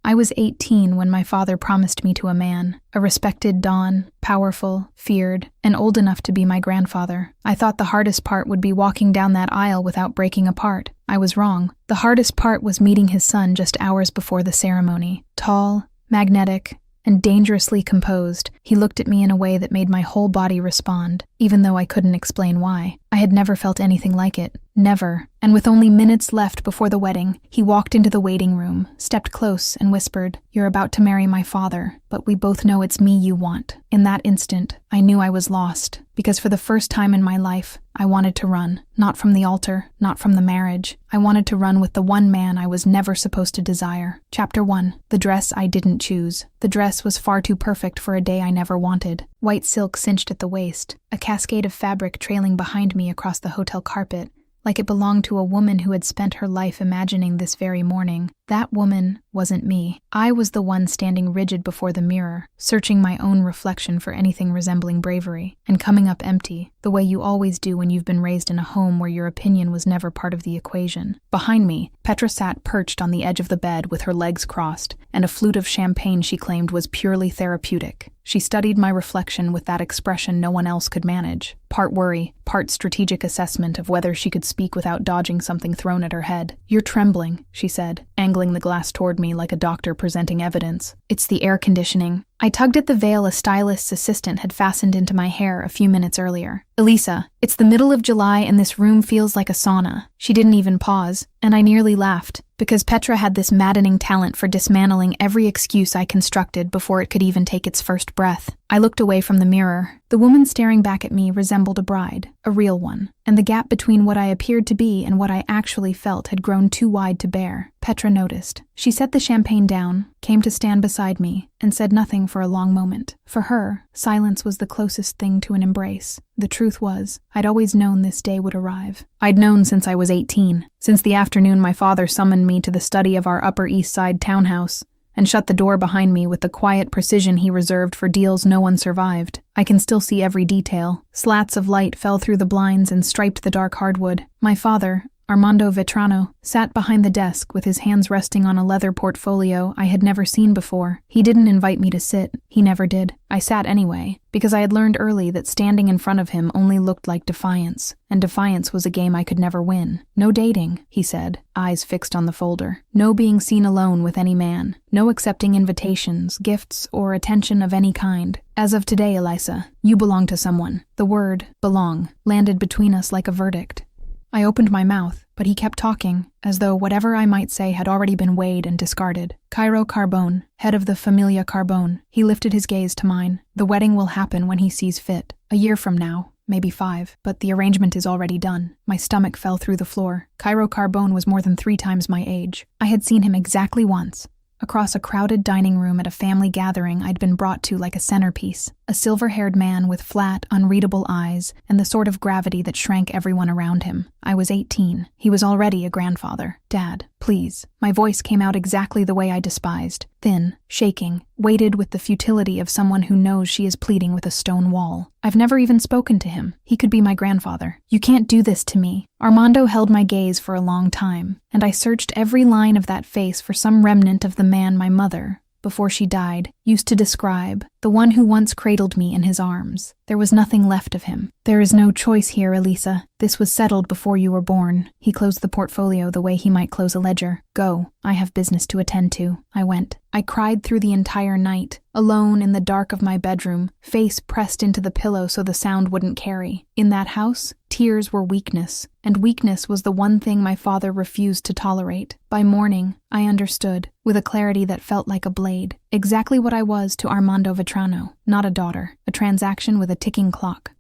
I was 18 when my father promised me to a man, a respected Don, powerful, feared, and old enough to be my grandfather. I thought the hardest part would be walking down that aisle without breaking apart. I was wrong. The hardest part was meeting his son just hours before the ceremony. Tall, magnetic, and dangerously composed, he looked at me in a way that made my whole body respond, even though I couldn't explain why. I had never felt anything like it. Never. And with only minutes left before the wedding, he walked into the waiting room, stepped close, and whispered, "You're about to marry my father, but we both know it's me you want." In that instant, I knew I was lost, because for the first time in my life, I wanted to run. Not from the altar, not from the marriage. I wanted to run with the one man I was never supposed to desire. Chapter 1. The dress I didn't choose. The dress was far too perfect for a day I never wanted. White silk cinched at the waist, a cascade of fabric trailing behind me across the hotel carpet, like it belonged to a woman who had spent her life imagining this very morning. That woman wasn't me. I was the one standing rigid before the mirror, searching my own reflection for anything resembling bravery, and coming up empty, the way you always do when you've been raised in a home where your opinion was never part of the equation. Behind me, Petra sat perched on the edge of the bed with her legs crossed, and a flute of champagne she claimed was purely therapeutic. She studied my reflection with that expression no one else could manage. Part worry, part strategic assessment of whether she could speak without dodging something thrown at her head. "You're trembling," she said, angling the glass toward me like a doctor presenting evidence. "It's the air conditioning." I tugged at the veil a stylist's assistant had fastened into my hair a few minutes earlier. "Elisa, it's the middle of July and this room feels like a sauna." She didn't even pause, and I nearly laughed, because Petra had this maddening talent for dismantling every excuse I constructed before it could even take its first breath. I looked away from the mirror. The woman staring back at me resembled a bride, a real one, and the gap between what I appeared to be and what I actually felt had grown too wide to bear. Petra noticed. She set the champagne down, came to stand beside me, and said nothing for a long moment. For her, silence was the closest thing to an embrace. The truth was, I'd always known this day would arrive. I'd known since I was 18, since the afternoon my father summoned me to the study of our Upper East Side townhouse, and shut the door behind me with the quiet precision he reserved for deals no one survived. I can still see every detail. Slats of light fell through the blinds and striped the dark hardwood. My father, Armando Vetrano, sat behind the desk with his hands resting on a leather portfolio I had never seen before. He didn't invite me to sit. He never did. I sat anyway, because I had learned early that standing in front of him only looked like defiance, and defiance was a game I could never win. "No dating," he said, eyes fixed on the folder. "No being seen alone with any man. No accepting invitations, gifts, or attention of any kind. As of today, Elisa, you belong to someone." The word, belong, landed between us like a verdict. I opened my mouth, but he kept talking, as though whatever I might say had already been weighed and discarded. "Cairo Carbone, head of the Familia Carbone." He lifted his gaze to mine. "The wedding will happen when he sees fit. A year from now, maybe 5, but the arrangement is already done." My stomach fell through the floor. Cairo Carbone was more than 3 times my age. I had seen him exactly once, across a crowded dining room at a family gathering I'd been brought to like a centerpiece. A silver-haired man with flat, unreadable eyes and the sort of gravity that shrank everyone around him. I was 18. He was already a grandfather. "Dad, please." My voice came out exactly the way I despised. Thin, shaking, weighted with the futility of someone who knows she is pleading with a stone wall. I've never even spoken to him. He could be my grandfather. "You can't do this to me." Armando held my gaze for a long time, and I searched every line of that face for some remnant of the man my mother, before she died, used to describe, the one who once cradled me in his arms. There was nothing left of him. "There is no choice here, Elisa. This was settled before you were born." He closed the portfolio the way he might close a ledger. "Go. I have business to attend to." I went. I cried through the entire night, alone in the dark of my bedroom, face pressed into the pillow so the sound wouldn't carry. In that house, tears were weakness, and weakness was the one thing my father refused to tolerate. By morning, I understood, with a clarity that felt like a blade, exactly what I was to Armando Vetrano. Not a daughter, a transaction with a ticking clock.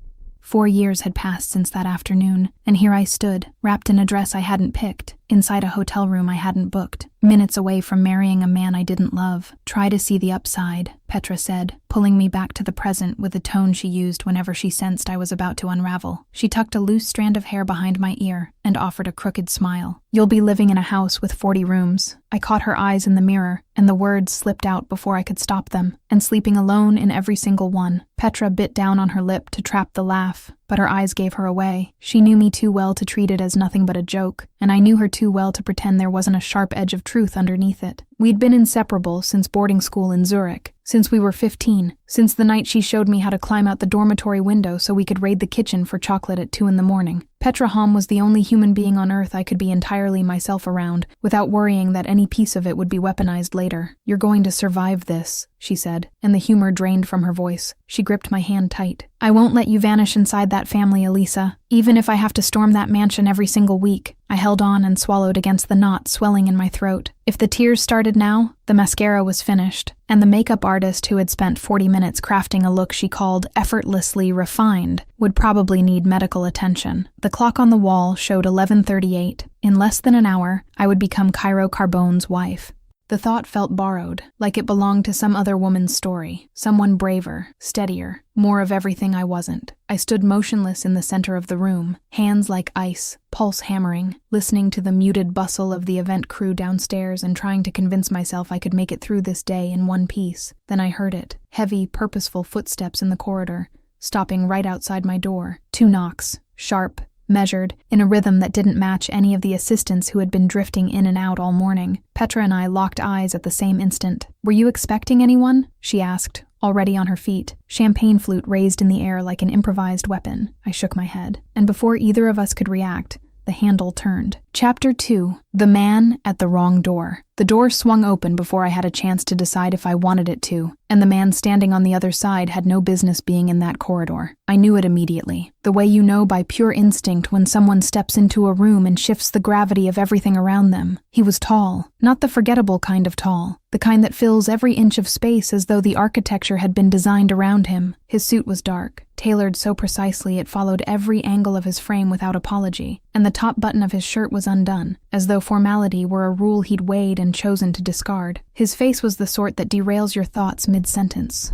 4 years had passed since that afternoon, and here I stood, wrapped in a dress I hadn't picked, inside a hotel room I hadn't booked, minutes away from marrying a man I didn't love. "Try to see the upside," Petra said, pulling me back to the present with the tone she used whenever she sensed I was about to unravel. She tucked a loose strand of hair behind my ear and offered a crooked smile. "You'll be living in a house with 40 rooms." I caught her eyes in the mirror, and the words slipped out before I could stop them, "and sleeping alone in every single one." Petra bit down on her lip to trap the laugh, but her eyes gave her away. She knew me too well to treat it as nothing but a joke, and I knew her too well to pretend there wasn't a sharp edge of truth underneath it. We'd been inseparable since boarding school in Zurich, since we were 15, since the night she showed me how to climb out the dormitory window so we could raid the kitchen for chocolate at 2 a.m. Petra Hom was the only human being on earth I could be entirely myself around, without worrying that any piece of it would be weaponized later. "You're going to survive this," she said, and the humor drained from her voice. She gripped my hand tight. "I won't let you vanish inside that family, Elisa, even if I have to storm that mansion every single week." I held on and swallowed against the knot swelling in my throat. If the tears started now, the mascara was finished, and the makeup artist who had spent 40 minutes crafting a look she called effortlessly refined would probably need medical attention. The clock on the wall showed 11:38. In less than an hour, I would become Cairo Carbone's wife. The thought felt borrowed, like it belonged to some other woman's story, someone braver, steadier, more of everything I wasn't. I stood motionless in the center of the room, hands like ice, pulse hammering, listening to the muted bustle of the event crew downstairs and trying to convince myself I could make it through this day in one piece. Then I heard it, heavy, purposeful footsteps in the corridor, stopping right outside my door. 2 knocks, sharp, measured, in a rhythm that didn't match any of the assistants who had been drifting in and out all morning. Petra and I locked eyes at the same instant. "Were you expecting anyone?" she asked, already on her feet, champagne flute raised in the air like an improvised weapon. I shook my head, and before either of us could react, the handle turned. Chapter 2. The Man at the Wrong Door. The door swung open before I had a chance to decide if I wanted it to, and the man standing on the other side had no business being in that corridor. I knew it immediately, the way you know by pure instinct when someone steps into a room and shifts the gravity of everything around them. He was tall, not the forgettable kind of tall, the kind that fills every inch of space as though the architecture had been designed around him. His suit was dark, tailored so precisely it followed every angle of his frame without apology, and the top button of his shirt was undone, as though formality were a rule he'd weighed and chosen to discard. His face was the sort that derails your thoughts mid-sentence.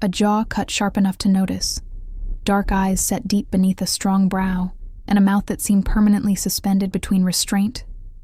A jaw cut sharp enough to notice, dark eyes set deep beneath a strong brow, and a mouth that seemed permanently suspended between restraint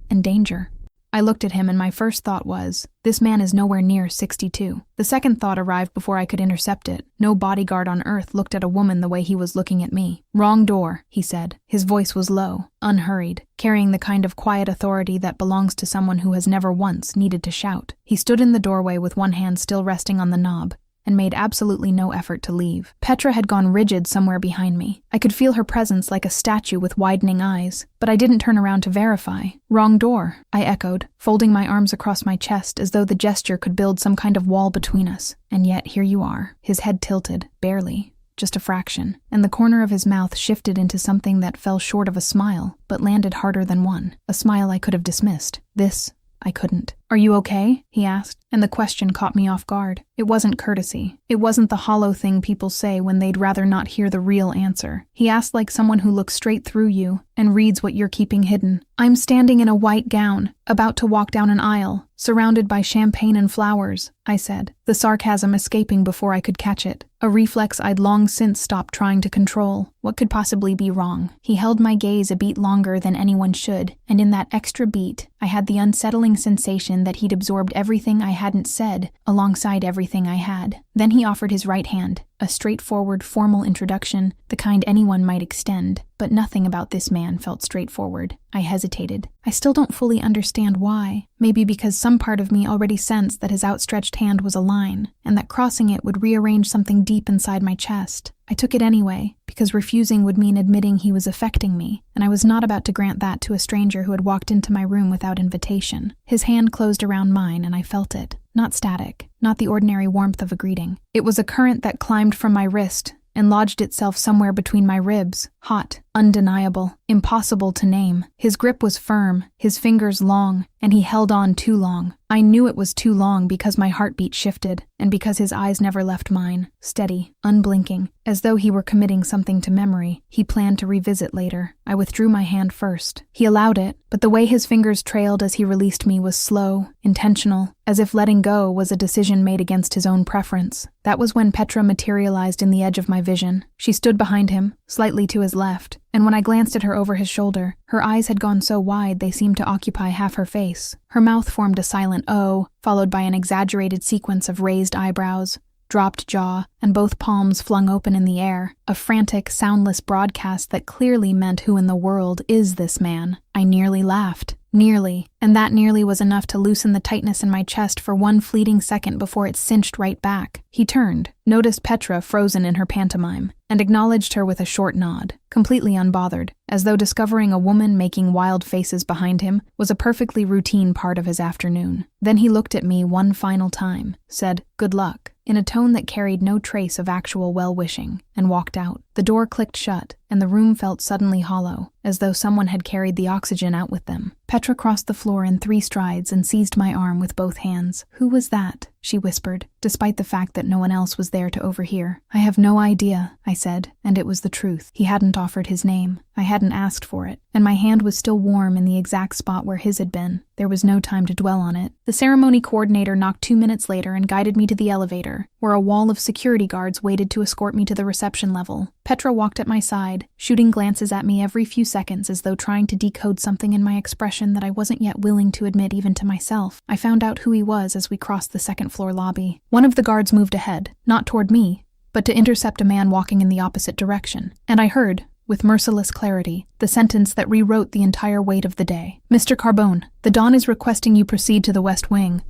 and danger. I looked at him and my first thought was, this man is nowhere near 62. The second thought arrived before I could intercept it. No bodyguard on earth looked at a woman the way he was looking at me. "Wrong door," he said. His voice was low, unhurried, carrying the kind of quiet authority that belongs to someone who has never once needed to shout. He stood in the doorway with one hand still resting on the knob, and made absolutely no effort to leave. Petra had gone rigid somewhere behind me. I could feel her presence like a statue with widening eyes, but I didn't turn around to verify. "Wrong door," I echoed, folding my arms across my chest as though the gesture could build some kind of wall between us. And yet here you are. His head tilted, barely, just a fraction, and the corner of his mouth shifted into something that fell short of a smile, but landed harder than one. A smile I could have dismissed. This, I couldn't. "Are you okay?" he asked, and the question caught me off guard. It wasn't courtesy. It wasn't the hollow thing people say when they'd rather not hear the real answer. He asked like someone who looks straight through you and reads what you're keeping hidden. "I'm standing in a white gown, about to walk down an aisle, surrounded by champagne and flowers," I said, the sarcasm escaping before I could catch it. A reflex I'd long since stopped trying to control. What could possibly be wrong? He held my gaze a beat longer than anyone should, and in that extra beat, I had the unsettling sensation that he'd absorbed everything I hadn't said, alongside everything I had. Then he offered his right hand, a straightforward, formal introduction, the kind anyone might extend. But nothing about this man felt straightforward. I hesitated. I still don't fully understand why. Maybe because some part of me already sensed that his outstretched hand was a line, and that crossing it would rearrange something deep inside my chest. I took it anyway, because refusing would mean admitting he was affecting me, and I was not about to grant that to a stranger who had walked into my room without invitation. His hand closed around mine, and I felt it. Not static, not the ordinary warmth of a greeting. It was a current that climbed from my wrist and lodged itself somewhere between my ribs, hot, undeniable, impossible to name. His grip was firm, his fingers long, and he held on too long. I knew it was too long because my heartbeat shifted, and because his eyes never left mine, steady, unblinking, as though he were committing something to memory he planned to revisit later. I withdrew my hand first. He allowed it, but the way his fingers trailed as he released me was slow, intentional, as if letting go was a decision made against his own preference. That was when Petra materialized in the edge of my vision. She stood behind him, slightly to his left, and when I glanced at her over his shoulder, her eyes had gone so wide they seemed to occupy half her face. Her mouth formed a silent O, followed by an exaggerated sequence of raised eyebrows, dropped jaw, and both palms flung open in the air, a frantic, soundless broadcast that clearly meant who in the world is this man. I nearly laughed. Nearly, and that nearly was enough to loosen the tightness in my chest for one fleeting second before it cinched right back. He turned, noticed Petra frozen in her pantomime, and acknowledged her with a short nod, completely unbothered, as though discovering a woman making wild faces behind him was a perfectly routine part of his afternoon. Then he looked at me one final time, said, "Good luck," in a tone that carried no trace of actual well-wishing, and walked out. The door clicked shut, and the room felt suddenly hollow, as though someone had carried the oxygen out with them. Petra crossed the floor in 3 strides and seized my arm with both hands. "Who was that?" she whispered, despite the fact that no one else was there to overhear. "I have no idea," I said, and it was the truth. He hadn't offered his name. I hadn't asked for it, and my hand was still warm in the exact spot where his had been. There was no time to dwell on it. The ceremony coordinator knocked 2 minutes later and guided me to the elevator, where a wall of security guards waited to escort me to the reception level. Petra walked at my side, shooting glances at me every few seconds as though trying to decode something in my expression that I wasn't yet willing to admit even to myself. I found out who he was as we crossed the second-floor lobby. One of the guards moved ahead, not toward me, but to intercept a man walking in the opposite direction, and I heard, with merciless clarity, the sentence that rewrote the entire weight of the day. "Mr. Carbone, the Dawn is requesting you proceed to the West Wing.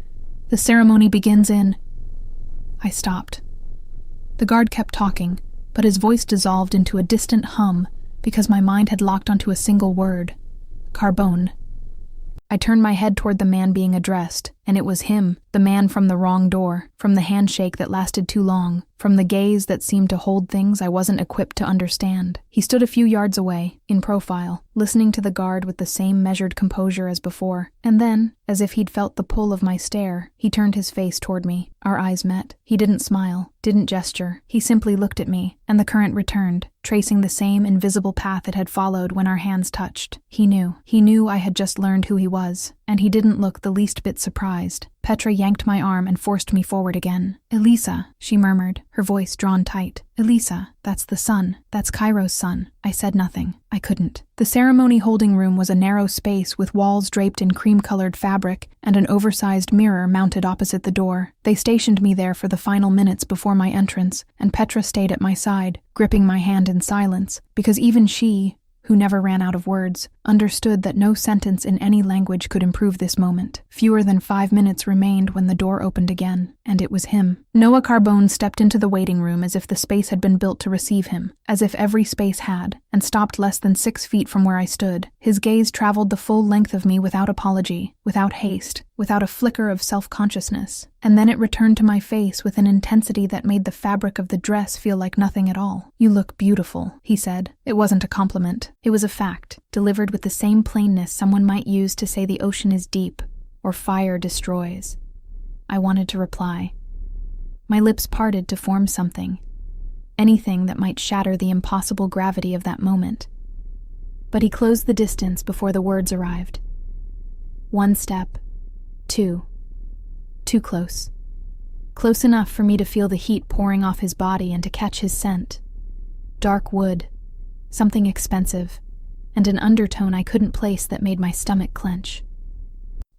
The ceremony begins in—" I stopped. The guard kept talking, but his voice dissolved into a distant hum because my mind had locked onto a single word: Carbone. I turned my head toward the man being addressed, and it was him, the man from the wrong door, from the handshake that lasted too long, from the gaze that seemed to hold things I wasn't equipped to understand. He stood a few yards away, in profile, listening to the guard with the same measured composure as before, and then, as if he'd felt the pull of my stare, he turned his face toward me. Our eyes met. He didn't smile, didn't gesture. He simply looked at me, and the current returned, tracing the same invisible path it had followed when our hands touched. He knew I had just learned who he was, and he didn't look the least bit surprised. Petra yanked my arm and forced me forward again. "Elisa," she murmured, her voice drawn tight. "Elisa, that's the son. That's Cairo's son." I said nothing. I couldn't. The ceremony holding room was a narrow space with walls draped in cream-colored fabric and an oversized mirror mounted opposite the door. They stationed me there for the final minutes before my entrance, and Petra stayed at my side, gripping my hand in silence, because even she, who never ran out of words, understood that no sentence in any language could improve this moment. Fewer than 5 minutes remained when the door opened again, and it was him. Noah Carbone stepped into the waiting room as if the space had been built to receive him, as if every space had, and stopped less than 6 feet from where I stood. His gaze traveled the full length of me without apology, without haste, without a flicker of self-consciousness, and then it returned to my face with an intensity that made the fabric of the dress feel like nothing at all. "You look beautiful," he said. It wasn't a compliment. It was a fact, delivered with the same plainness someone might use to say the ocean is deep, or fire destroys. I wanted to reply. My lips parted to form something, anything that might shatter the impossible gravity of that moment. But he closed the distance before the words arrived. 1 step, 2. Too close. Close enough for me to feel the heat pouring off his body and to catch his scent. Dark wood, something expensive, and an undertone I couldn't place that made my stomach clench.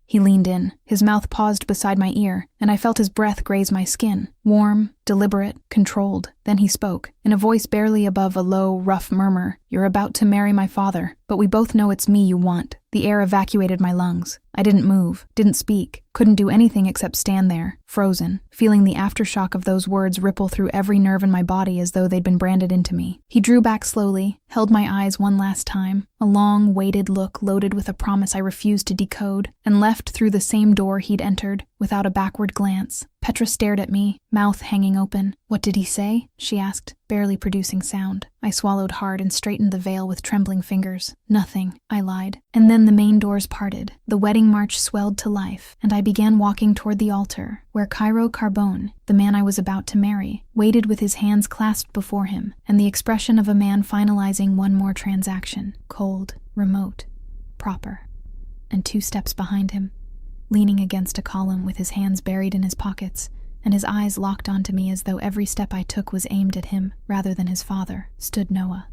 He leaned in, his mouth paused beside my ear, and I felt his breath graze my skin. Warm, deliberate, controlled. Then he spoke, in a voice barely above a low, rough murmur. "You're about to marry my father, but we both know it's me you want." The air evacuated my lungs. I didn't move, didn't speak, couldn't do anything except stand there, frozen, feeling the aftershock of those words ripple through every nerve in my body as though they'd been branded into me. He drew back slowly, held my eyes one last time, a long, weighted look loaded with a promise I refused to decode, and left through the same door he'd entered, without a backward glance. Petra stared at me, mouth hanging open. "What did he say?" she asked, barely producing sound. I swallowed hard and straightened the veil with trembling fingers. "Nothing," I lied. And then the main doors parted, the wedding march swelled to life, and I began walking toward the altar, where Cairo Carbone, the man I was about to marry, waited with his hands clasped before him, and the expression of a man finalizing one more transaction, cold, remote, proper. And 2 steps behind him, leaning against a column with his hands buried in his pockets, and his eyes locked onto me as though every step I took was aimed at him rather than his father, stood Noah.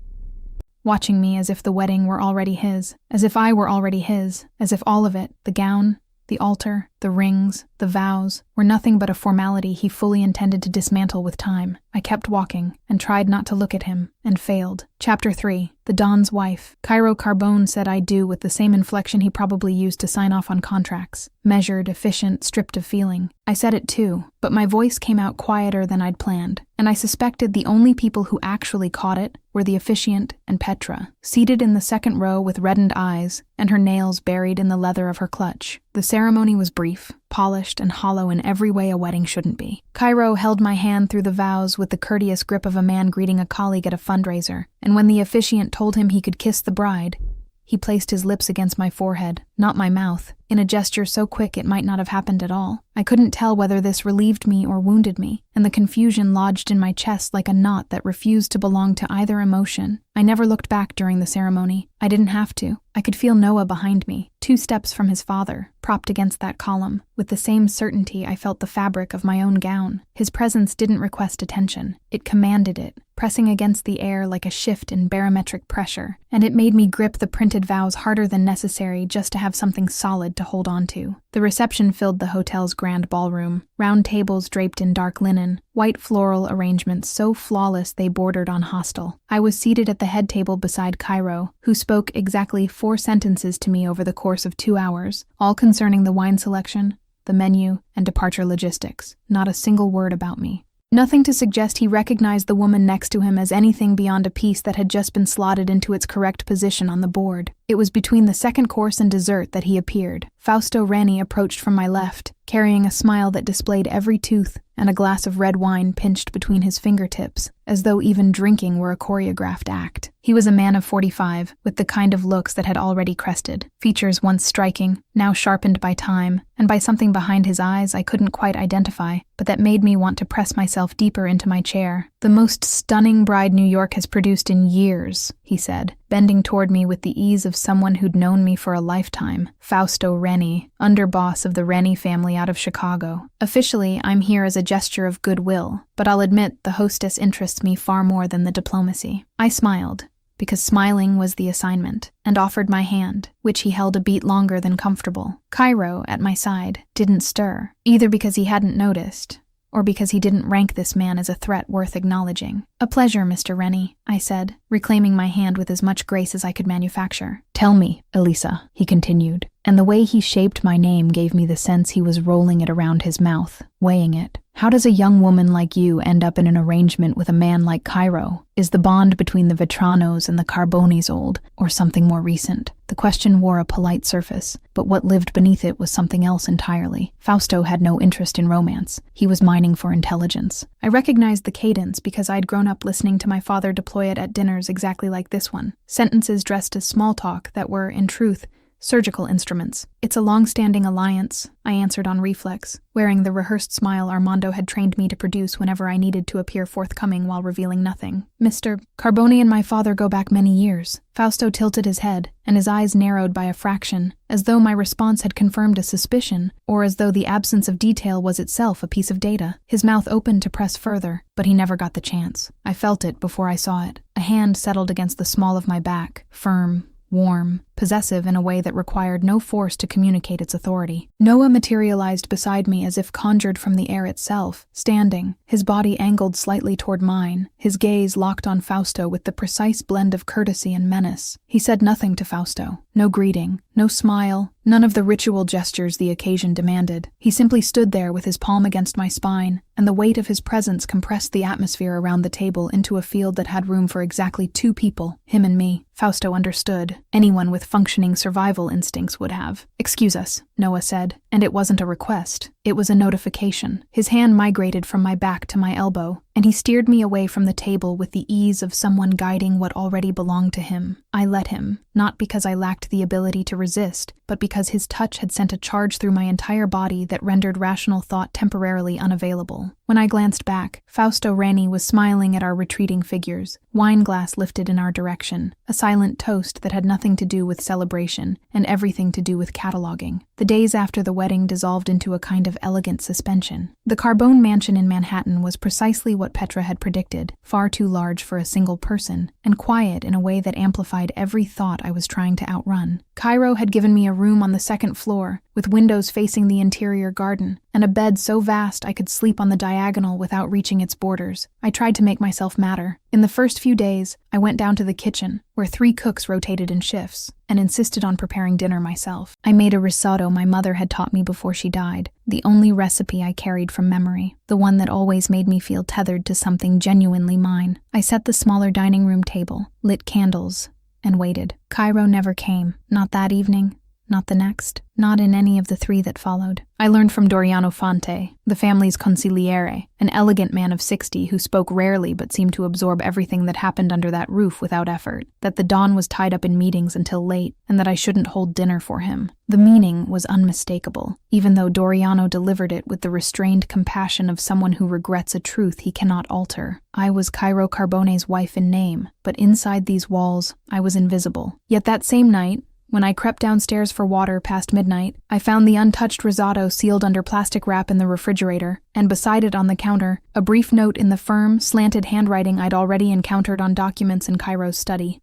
Watching me as if the wedding were already his, as if I were already his, as if all of it, the gown, The altar, the rings, the vows, were nothing but a formality he fully intended to dismantle with time. I kept walking, and tried not to look at him, and failed. Chapter 3. The Don's Wife. Cairo Carbone said I do with the same inflection he probably used to sign off on contracts. Measured, efficient, stripped of feeling. I said it too, but my voice came out quieter than I'd planned, and I suspected the only people who actually caught it were the officiant and Petra, seated in the second row with reddened eyes and her nails buried in the leather of her clutch. The ceremony was brief, polished, and hollow in every way a wedding shouldn't be. Cairo held my hand through the vows with the courteous grip of a man greeting a colleague at a fundraiser, and when the officiant told him he could kiss the bride, he placed his lips against my forehead, not my mouth, in a gesture so quick it might not have happened at all. I couldn't tell whether this relieved me or wounded me, and the confusion lodged in my chest like a knot that refused to belong to either emotion. I never looked back during the ceremony. I didn't have to. I could feel Noah behind me, 2 steps from his father, propped against that column. With the same certainty I felt the fabric of my own gown. His presence didn't request attention. It commanded it, pressing against the air like a shift in barometric pressure, and it made me grip the printed vows harder than necessary just to have something solid to hold on to. The reception filled the hotel's grand ballroom, round tables draped in dark linen, white floral arrangements so flawless they bordered on hostile. I was seated at the head table beside Cairo, who spoke exactly 4 sentences to me over the course of 2 hours, all concerning the wine selection, the menu, and departure logistics. Not a single word about me. Nothing to suggest he recognized the woman next to him as anything beyond a piece that had just been slotted into its correct position on the board. It was between the second course and dessert that he appeared. Fausto Reni approached from my left, carrying a smile that displayed every tooth and a glass of red wine pinched between his fingertips, as though even drinking were a choreographed act. He was a man of 45, with the kind of looks that had already crested, features once striking, now sharpened by time, and by something behind his eyes I couldn't quite identify, but that made me want to press myself deeper into my chair. "The most stunning bride New York has produced in years," he said, bending toward me with the ease of someone who'd known me for a lifetime. "Fausto Reni, underboss of the Reni family out of Chicago. Officially, I'm here as a gesture of goodwill, but I'll admit the hostess interests me far more than the diplomacy." I smiled, because smiling was the assignment, and offered my hand, which he held a beat longer than comfortable. Cairo, at my side, didn't stir, either because he hadn't noticed, or because he didn't rank this man as a threat worth acknowledging. "A pleasure, Mr. Reni," I said, reclaiming my hand with as much grace as I could manufacture. "Tell me, Elisa," he continued, and the way he shaped my name gave me the sense he was rolling it around his mouth, weighing it. "How does a young woman like you end up in an arrangement with a man like Cairo? Is the bond between the Vetranos and the Carbonis old, or something more recent?" The question wore a polite surface, but what lived beneath it was something else entirely. Fausto had no interest in romance. He was mining for intelligence. I recognized the cadence because I'd grown up listening to my father deploy it at dinners exactly like this one. Sentences dressed as small talk that were, in truth, surgical instruments. "It's a long-standing alliance," I answered on reflex, wearing the rehearsed smile Armando had trained me to produce whenever I needed to appear forthcoming while revealing nothing. "Mr. Carboni and my father go back many years." Fausto tilted his head, and his eyes narrowed by a fraction, as though my response had confirmed a suspicion, or as though the absence of detail was itself a piece of data. His mouth opened to press further, but he never got the chance. I felt it before I saw it. A hand settled against the small of my back, firm, warm, possessive in a way that required no force to communicate its authority. Noah materialized beside me as if conjured from the air itself, standing, his body angled slightly toward mine, his gaze locked on Fausto with the precise blend of courtesy and menace. He said nothing to Fausto, no greeting, no smile, none of the ritual gestures the occasion demanded. He simply stood there with his palm against my spine, and the weight of his presence compressed the atmosphere around the table into a field that had room for exactly 2 people, him and me. Fausto understood. Anyone with functioning survival instincts would have. "Excuse us," Noah said, and it wasn't a request. It was a notification. His hand migrated from my back to my elbow, and he steered me away from the table with the ease of someone guiding what already belonged to him. I let him, not because I lacked the ability to resist, but because his touch had sent a charge through my entire body that rendered rational thought temporarily unavailable. When I glanced back, Fausto Reni was smiling at our retreating figures, wine glass lifted in our direction, a silent toast that had nothing to do with celebration and everything to do with cataloging. The days after the wedding dissolved into a kind of elegant suspension. The Carbone mansion in Manhattan was precisely what Petra had predicted, far too large for a single person, and quiet in a way that amplified every thought I was trying to outrun. Cairo had given me a room on the second floor, with windows facing the interior garden, and a bed so vast I could sleep on the diagonal without reaching its borders. I tried to make myself matter. In the first few days, I went down to the kitchen, where 3 cooks rotated in shifts, and insisted on preparing dinner myself. I made a risotto my mother had taught me before she died, the only recipe I carried from memory, the one that always made me feel tethered to something genuinely mine. I set the smaller dining room table, lit candles, and waited. Cairo never came, not that evening, not the next, not in any of the 3 that followed. I learned from Doriano Fonte, the family's consigliere, an elegant man of 60 who spoke rarely but seemed to absorb everything that happened under that roof without effort, that the Don was tied up in meetings until late, and that I shouldn't hold dinner for him. The meaning was unmistakable, even though Doriano delivered it with the restrained compassion of someone who regrets a truth he cannot alter. I was Cairo Carbone's wife in name, but inside these walls, I was invisible. Yet that same night, when I crept downstairs for water past midnight, I found the untouched risotto sealed under plastic wrap in the refrigerator, and beside it on the counter, a brief note in the firm, slanted handwriting I'd already encountered on documents in Cairo's study.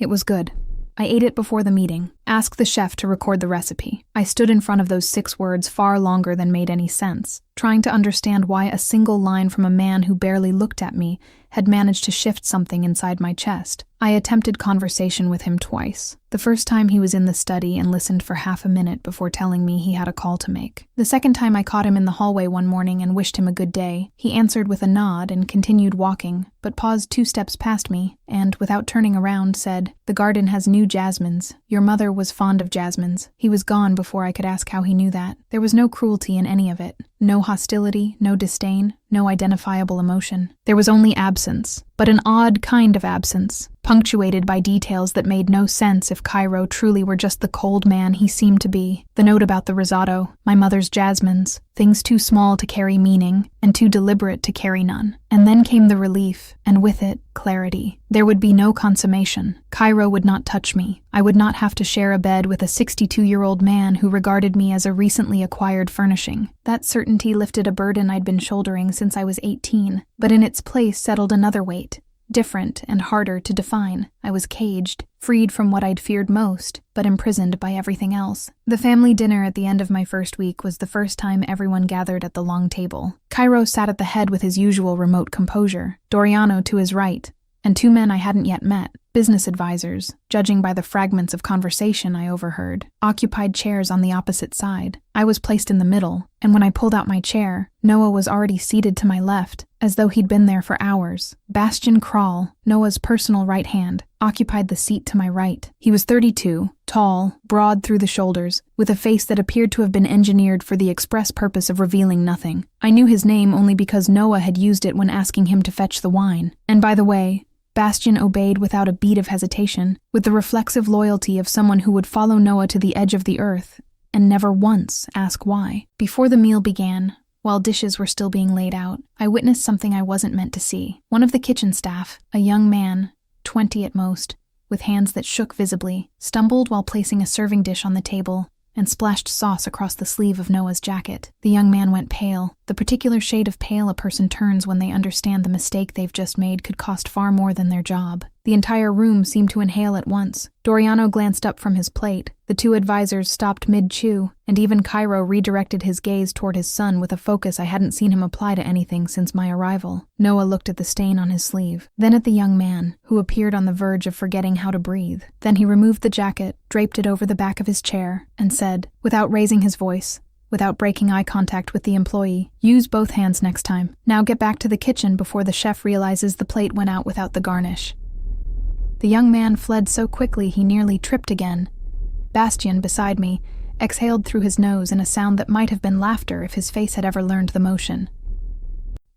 It was good. I ate it before the meeting, asked the chef to record the recipe. I stood in front of those 6 words far longer than made any sense, trying to understand why a single line from a man who barely looked at me had managed to shift something inside my chest. I attempted conversation with him twice. The first time he was in the study and listened for half a minute before telling me he had a call to make. The second time I caught him in the hallway one morning and wished him a good day. He answered with a nod and continued walking, but paused 2 steps past me and, without turning around, said, "The garden has new jasmines. Your mother was fond of jasmines." He was gone before I could ask how he knew that. There was no cruelty in any of it. No hostility, no disdain, no identifiable emotion. There was only absence, but an odd kind of absence, punctuated by details that made no sense if Cairo truly were just the cold man he seemed to be. The note about the risotto, my mother's jasmines, things too small to carry meaning, and too deliberate to carry none. And then came the relief, and with it, clarity. There would be no consummation. Cairo would not touch me. I would not have to share a bed with a 62-year-old man who regarded me as a recently acquired furnishing. That certainty lifted a burden I'd been shouldering since I was 18, but in its place settled another weight. Different and harder to define. I was caged, freed from what I'd feared most, but imprisoned by everything else. The family dinner at the end of my first week was the first time everyone gathered at the long table. Cairo sat at the head with his usual remote composure, Doriano to his right, and 2 men I hadn't yet met, business advisors, judging by the fragments of conversation I overheard, occupied chairs on the opposite side. I was placed in the middle, and when I pulled out my chair, Noah was already seated to my left, as though he'd been there for hours. Bastian Krall, Noah's personal right hand, occupied the seat to my right. He was 32, tall, broad through the shoulders, with a face that appeared to have been engineered for the express purpose of revealing nothing. I knew his name only because Noah had used it when asking him to fetch the wine. And by the way, Bastian obeyed without a beat of hesitation, with the reflexive loyalty of someone who would follow Noah to the edge of the earth, and never once ask why. Before the meal began, while dishes were still being laid out, I witnessed something I wasn't meant to see. One of the kitchen staff, a young man, 20 at most, with hands that shook visibly, stumbled while placing a serving dish on the table and splashed sauce across the sleeve of Noah's jacket. The young man went pale, the particular shade of pale a person turns when they understand the mistake they've just made could cost far more than their job. The entire room seemed to inhale at once. Doriano glanced up from his plate. The 2 advisors stopped mid-chew, and even Cairo redirected his gaze toward his son with a focus I hadn't seen him apply to anything since my arrival. Noah looked at the stain on his sleeve, then at the young man, who appeared on the verge of forgetting how to breathe. Then he removed the jacket, draped it over the back of his chair, and said, without raising his voice, without breaking eye contact with the employee, "Use both hands next time. Now get back to the kitchen before the chef realizes the plate went out without the garnish." The young man fled so quickly he nearly tripped again. Bastian, beside me, exhaled through his nose in a sound that might have been laughter if his face had ever learned the motion.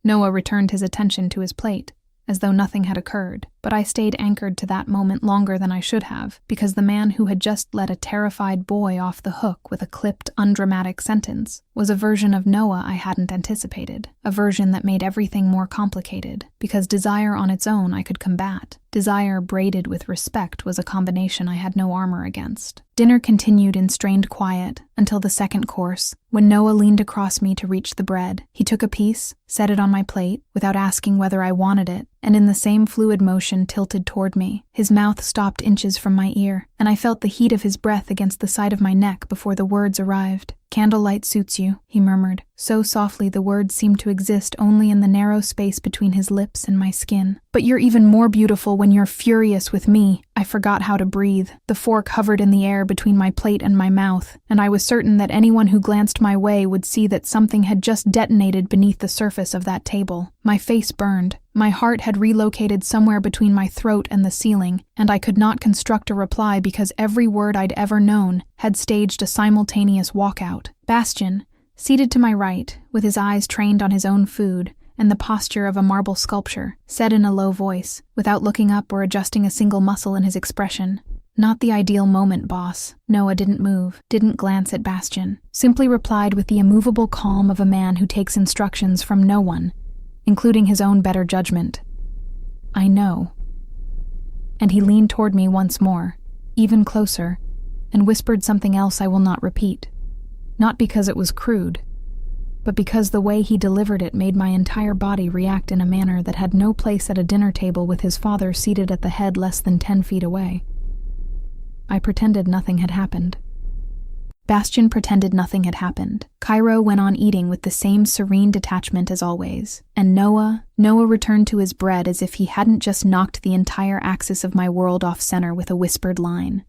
Noah returned his attention to his plate, as though nothing had occurred, but I stayed anchored to that moment longer than I should have, because the man who had just let a terrified boy off the hook with a clipped, undramatic sentence was a version of Noah I hadn't anticipated, a version that made everything more complicated, because desire on its own I could combat. Desire braided with respect was a combination I had no armor against. Dinner continued in strained quiet until the second course, when Noah leaned across me to reach the bread. He took a piece, set it on my plate, without asking whether I wanted it, and in the same fluid motion emotion tilted toward me. His mouth stopped inches from my ear, and I felt the heat of his breath against the side of my neck before the words arrived. "Candlelight suits you," he murmured. So softly the words seemed to exist only in the narrow space between his lips and my skin. "But you're even more beautiful when you're furious with me." I forgot how to breathe. The fork hovered in the air between my plate and my mouth, and I was certain that anyone who glanced my way would see that something had just detonated beneath the surface of that table. My face burned. My heart had relocated somewhere between my throat and the ceiling, and I could not construct a reply because every word I'd ever known had staged a simultaneous walkout. Bastian, seated to my right, with his eyes trained on his own food and the posture of a marble sculpture, said in a low voice, without looking up or adjusting a single muscle in his expression, "Not the ideal moment, boss." Noah didn't move, didn't glance at Bastian, simply replied with the immovable calm of a man who takes instructions from no one, including his own better judgment. "I know." And he leaned toward me once more, even closer, and whispered something else I will not repeat. Not because it was crude, but because the way he delivered it made my entire body react in a manner that had no place at a dinner table with his father seated at the head less than 10 feet away. I pretended nothing had happened. Bastian pretended nothing had happened. Cairo went on eating with the same serene detachment as always. And Noah returned to his bread as if he hadn't just knocked the entire axis of my world off center with a whispered line.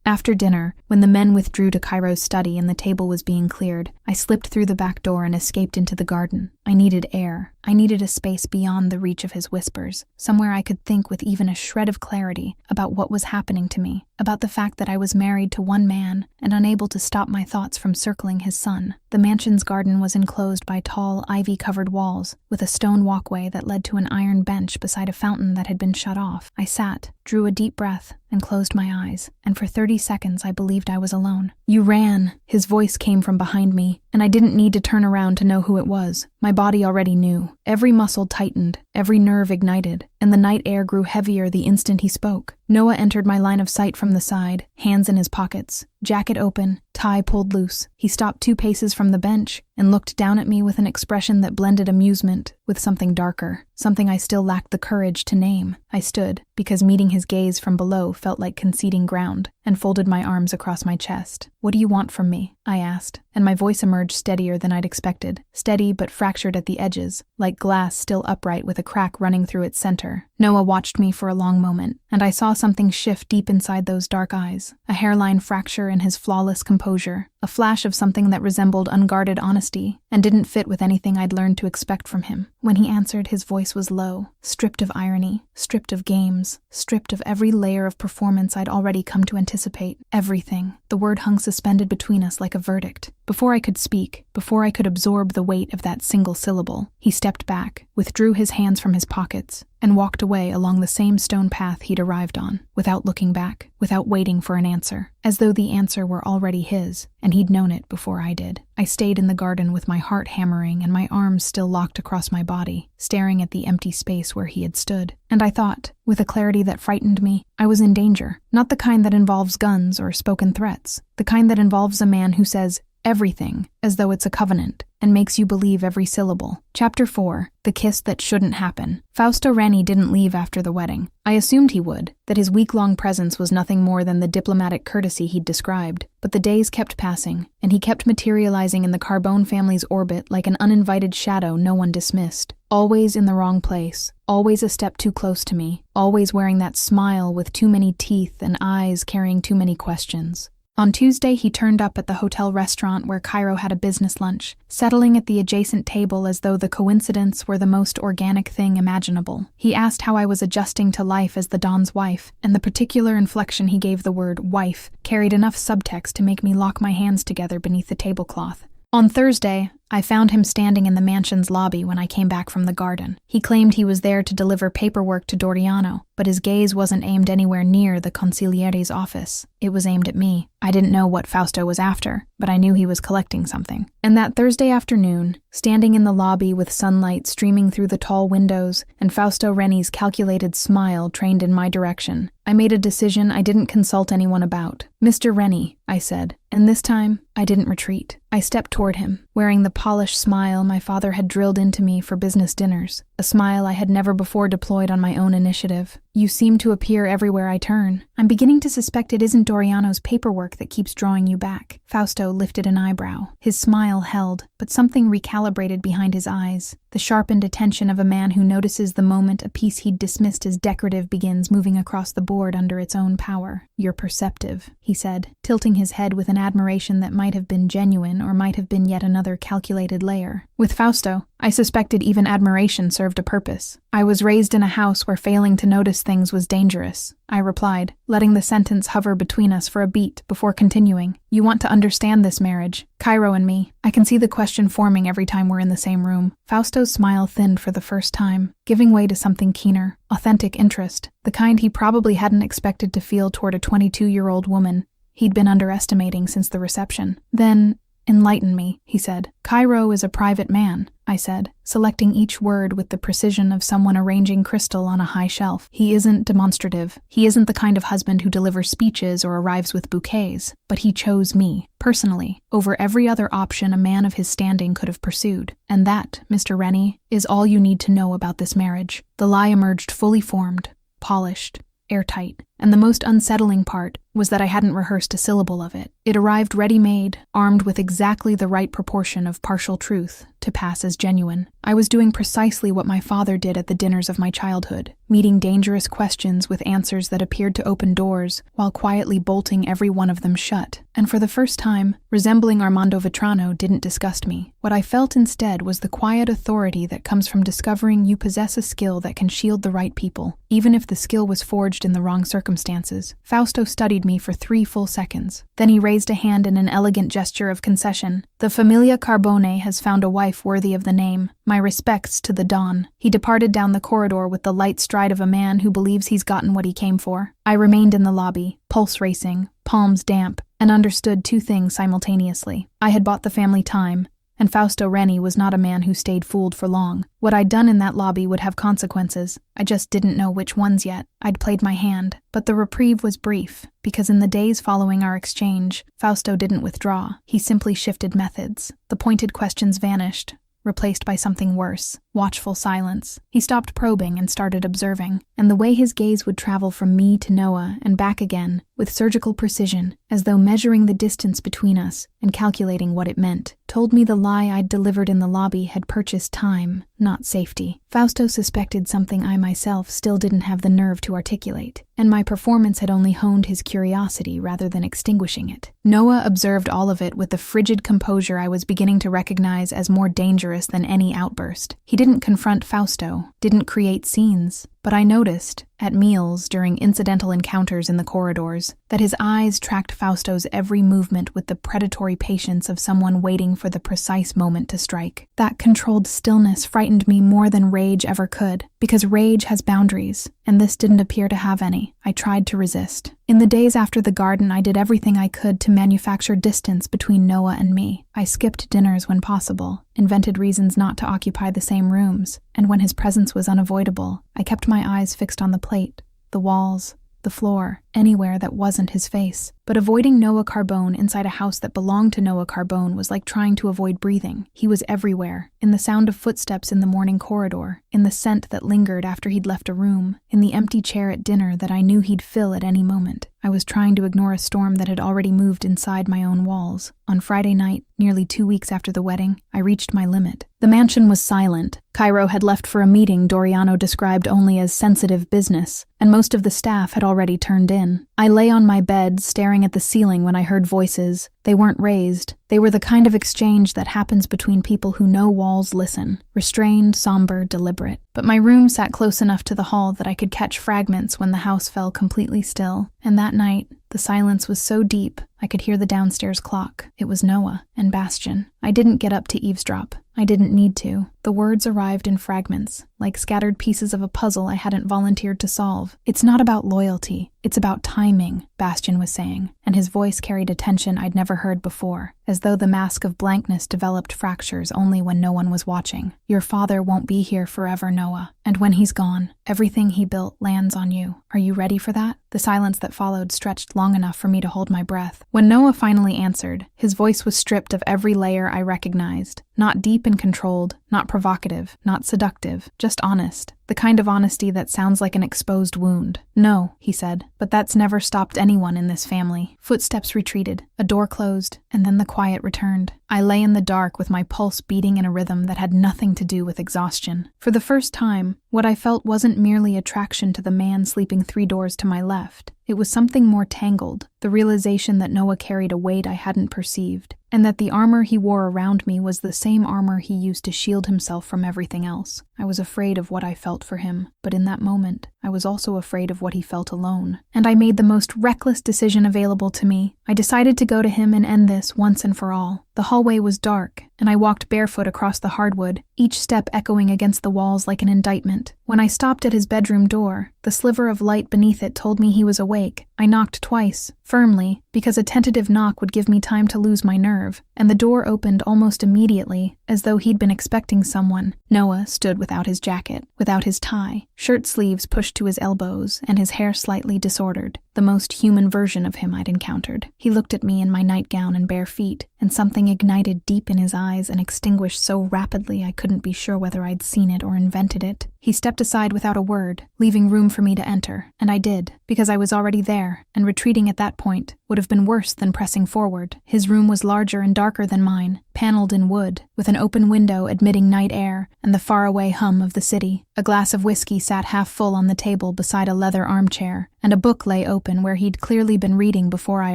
After dinner, when the men withdrew to Cairo's study and the table was being cleared, I slipped through the back door and escaped into the garden. I needed air. I needed a space beyond the reach of his whispers, somewhere I could think with even a shred of clarity about what was happening to me, about the fact that I was married to one man and unable to stop my thoughts from circling his son. The mansion's garden was enclosed by tall, ivy-covered walls, with a stone walkway that led to an iron bench beside a fountain that had been shut off. I sat, drew a deep breath, and closed my eyes, and for 30 seconds I believed I was alone. "You ran," his voice came from behind me, and I didn't need to turn around to know who it was. My body already knew. Every muscle tightened, every nerve ignited, and the night air grew heavier the instant he spoke. Noah entered my line of sight from the side, hands in his pockets, jacket open, tie pulled loose. He stopped 2 paces from the bench and looked down at me with an expression that blended amusement with something darker, something I still lacked the courage to name. I stood, because meeting his gaze from below felt like conceding ground, and folded my arms across my chest. "What do you want from me?" I asked, and my voice emerged steadier than I'd expected, steady but fractured at the edges, like glass still upright with a crack running through its center. Noah watched me for a long moment, and I saw something shift deep inside those dark eyes, a hairline fracture in his flawless composure, a flash of something that resembled unguarded honesty, and didn't fit with anything I'd learned to expect from him. When he answered, his voice was low, stripped of irony, stripped of games, stripped of every layer of performance I'd already come to anticipate. Everything. The word hung suspended between us like a verdict. Before I could speak, before I could absorb the weight of that single syllable, he stepped back, withdrew his hands from his pockets, and walked away along the same stone path he'd arrived on, without looking back, without waiting for an answer, as though the answer were already his, and he'd known it before I did. I stayed in the garden with my heart hammering and my arms still locked across my body, staring at the empty space where he had stood. And I thought, with a clarity that frightened me, I was in danger. Not the kind that involves guns or spoken threats, the kind that involves a man who says everything as though it's a covenant, and makes you believe every syllable. Chapter 4. The Kiss That Shouldn't Happen. Fausto Reni didn't leave after the wedding. I assumed he would, that his week-long presence was nothing more than the diplomatic courtesy he'd described. But the days kept passing, and he kept materializing in the Carbone family's orbit like an uninvited shadow no one dismissed. Always in the wrong place, always a step too close to me, always wearing that smile with too many teeth and eyes carrying too many questions. On Tuesday, he turned up at the hotel restaurant where Cairo had a business lunch, settling at the adjacent table as though the coincidence were the most organic thing imaginable. He asked how I was adjusting to life as the Don's wife, and the particular inflection he gave the word wife carried enough subtext to make me lock my hands together beneath the tablecloth. On Thursday, I found him standing in the mansion's lobby when I came back from the garden. He claimed he was there to deliver paperwork to Doriano, but his gaze wasn't aimed anywhere near the consigliere's office. It was aimed at me. I didn't know what Fausto was after, but I knew he was collecting something. And that Thursday afternoon, standing in the lobby with sunlight streaming through the tall windows and Fausto Reni's calculated smile trained in my direction, I made a decision I didn't consult anyone about. "Mr. Reni," I said, and this time I didn't retreat. I stepped toward him, wearing the polished smile my father had drilled into me for business dinners, a smile I had never before deployed on my own initiative. You seem to appear everywhere I turn. I'm beginning to suspect it isn't Doriano's paperwork that keeps drawing you back." Fausto lifted an eyebrow. His smile held, but something recalibrated behind his eyes. The sharpened attention of a man who notices the moment a piece he'd dismissed as decorative begins moving across the board under its own power. "You're perceptive," he said, tilting his head with an admiration that might have been genuine or might have been yet another calculated layer. With Fausto, I suspected even admiration served a purpose. "I was raised in a house where failing to notice things was dangerous," I replied, letting the sentence hover between us for a beat before continuing. "You want to understand this marriage, Cairo and me. I can see the question forming every time we're in the same room." Fausto's smile thinned for the first time, giving way to something keener, authentic interest, the kind he probably hadn't expected to feel toward a 22-year-old woman he'd been underestimating since the reception. "Then, enlighten me," he said. "Cairo is a private man," I said, selecting each word with the precision of someone arranging crystal on a high shelf. "He isn't demonstrative. He isn't the kind of husband who delivers speeches or arrives with bouquets. But he chose me, personally, over every other option a man of his standing could have pursued. And that, Mr. Rennie, is all you need to know about this marriage." The lie emerged fully formed, polished, airtight, and the most unsettling part was that I hadn't rehearsed a syllable of it. It arrived ready-made, armed with exactly the right proportion of partial truth to pass as genuine. I was doing precisely what my father did at the dinners of my childhood, meeting dangerous questions with answers that appeared to open doors while quietly bolting every one of them shut. And for the first time, resembling Armando Vetrano didn't disgust me. What I felt instead was the quiet authority that comes from discovering you possess a skill that can shield the right people, even if the skill was forged in the wrong circumstances. Fausto studied me for 3 full seconds. Then he raised a hand in an elegant gesture of concession. "The Familia Carbone has found a wife worthy of the name. My respects to the Don." He departed down the corridor with the light stride of a man who believes he's gotten what he came for. I remained in the lobby, pulse racing, palms damp, and understood 2 things simultaneously. I had bought the family time, and Fausto Rennie was not a man who stayed fooled for long. What I'd done in that lobby would have consequences. I just didn't know which ones yet. I'd played my hand, but the reprieve was brief, because in the days following our exchange, Fausto didn't withdraw. He simply shifted methods. The pointed questions vanished, replaced by something worse, watchful silence. He stopped probing and started observing, and the way his gaze would travel from me to Noah and back again, with surgical precision, as though measuring the distance between us and calculating what it meant, told me the lie I'd delivered in the lobby had purchased time, not safety. Fausto suspected something I myself still didn't have the nerve to articulate, and my performance had only honed his curiosity rather than extinguishing it. Noah observed all of it with the frigid composure I was beginning to recognize as more dangerous than any outburst. He didn't confront Fausto, didn't create scenes, but I noticed, at meals during incidental encounters in the corridors, that his eyes tracked Fausto's every movement with the predatory patience of someone waiting for the precise moment to strike. That controlled stillness frightened me more than rage ever could, because rage has boundaries, and this didn't appear to have any. I tried to resist. In the days after the garden, I did everything I could to manufacture distance between Noah and me. I skipped dinners when possible, invented reasons not to occupy the same rooms, and when his presence was unavoidable, I kept my eyes fixed on the plate, the walls, the floor, anywhere that wasn't his face. But avoiding Noah Carbone inside a house that belonged to Noah Carbone was like trying to avoid breathing. He was everywhere, in the sound of footsteps in the morning corridor, in the scent that lingered after he'd left a room, in the empty chair at dinner that I knew he'd fill at any moment. I was trying to ignore a storm that had already moved inside my own walls. On Friday night, nearly 2 weeks after the wedding, I reached my limit. The mansion was silent. Cairo had left for a meeting Doriano described only as sensitive business, and most of the staff had already turned in. I lay on my bed, staring at the ceiling when I heard voices. They weren't raised. They were the kind of exchange that happens between people who know walls listen. Restrained, somber, deliberate. But my room sat close enough to the hall that I could catch fragments when the house fell completely still. And that night, the silence was so deep, I could hear the downstairs clock. It was Noah and Bastian. I didn't get up to eavesdrop. I didn't need to. The words arrived in fragments, like scattered pieces of a puzzle I hadn't volunteered to solve. "It's not about loyalty. It's about timing," Bastian was saying, and his voice carried a tension I'd never heard before. as though the mask of blankness developed fractures only when no one was watching. Your father won't be here forever, Noah. And when he's gone, everything he built lands on you. Are you ready for that? The silence that followed stretched long enough for me to hold my breath. When Noah finally answered, his voice was stripped of every layer I recognized. Not deep and controlled, not provocative, not seductive, just honest. The kind of honesty that sounds like an exposed wound. No, he said, but that's never stopped anyone in this family. Footsteps retreated, a door closed, and then the quiet returned. I lay in the dark with my pulse beating in a rhythm that had nothing to do with exhaustion. For the first time, what I felt wasn't merely attraction to the man sleeping 3 doors to my left. It was something more tangled, the realization that Noah carried a weight I hadn't perceived, and that the armor he wore around me was the same armor he used to shield himself from everything else. I was afraid of what I felt for him, but in that moment, I was also afraid of what he felt alone. And I made the most reckless decision available to me. I decided to go to him and end this once and for all. The hallway was dark, and I walked barefoot across the hardwood, each step echoing against the walls like an indictment. When I stopped at his bedroom door, the sliver of light beneath it told me he was awake. I knocked twice, firmly, because a tentative knock would give me time to lose my nerve, and the door opened almost immediately, as though he'd been expecting someone. Noah stood without his jacket, without his tie, shirt sleeves pushed to his elbows, and his hair slightly disordered, the most human version of him I'd encountered. He looked at me in my nightgown and bare feet, and something ignited deep in his eyes and extinguished so rapidly I couldn't be sure whether I'd seen it or invented it. He stepped aside without a word, leaving room for me to enter, and I did, because I was already there, and retreating at that point would have been worse than pressing forward. His room was larger and darker than mine, paneled in wood, with an open window admitting night air and the faraway hum of the city. A glass of whiskey sat half full on the table beside a leather armchair, and a book lay open where he'd clearly been reading before I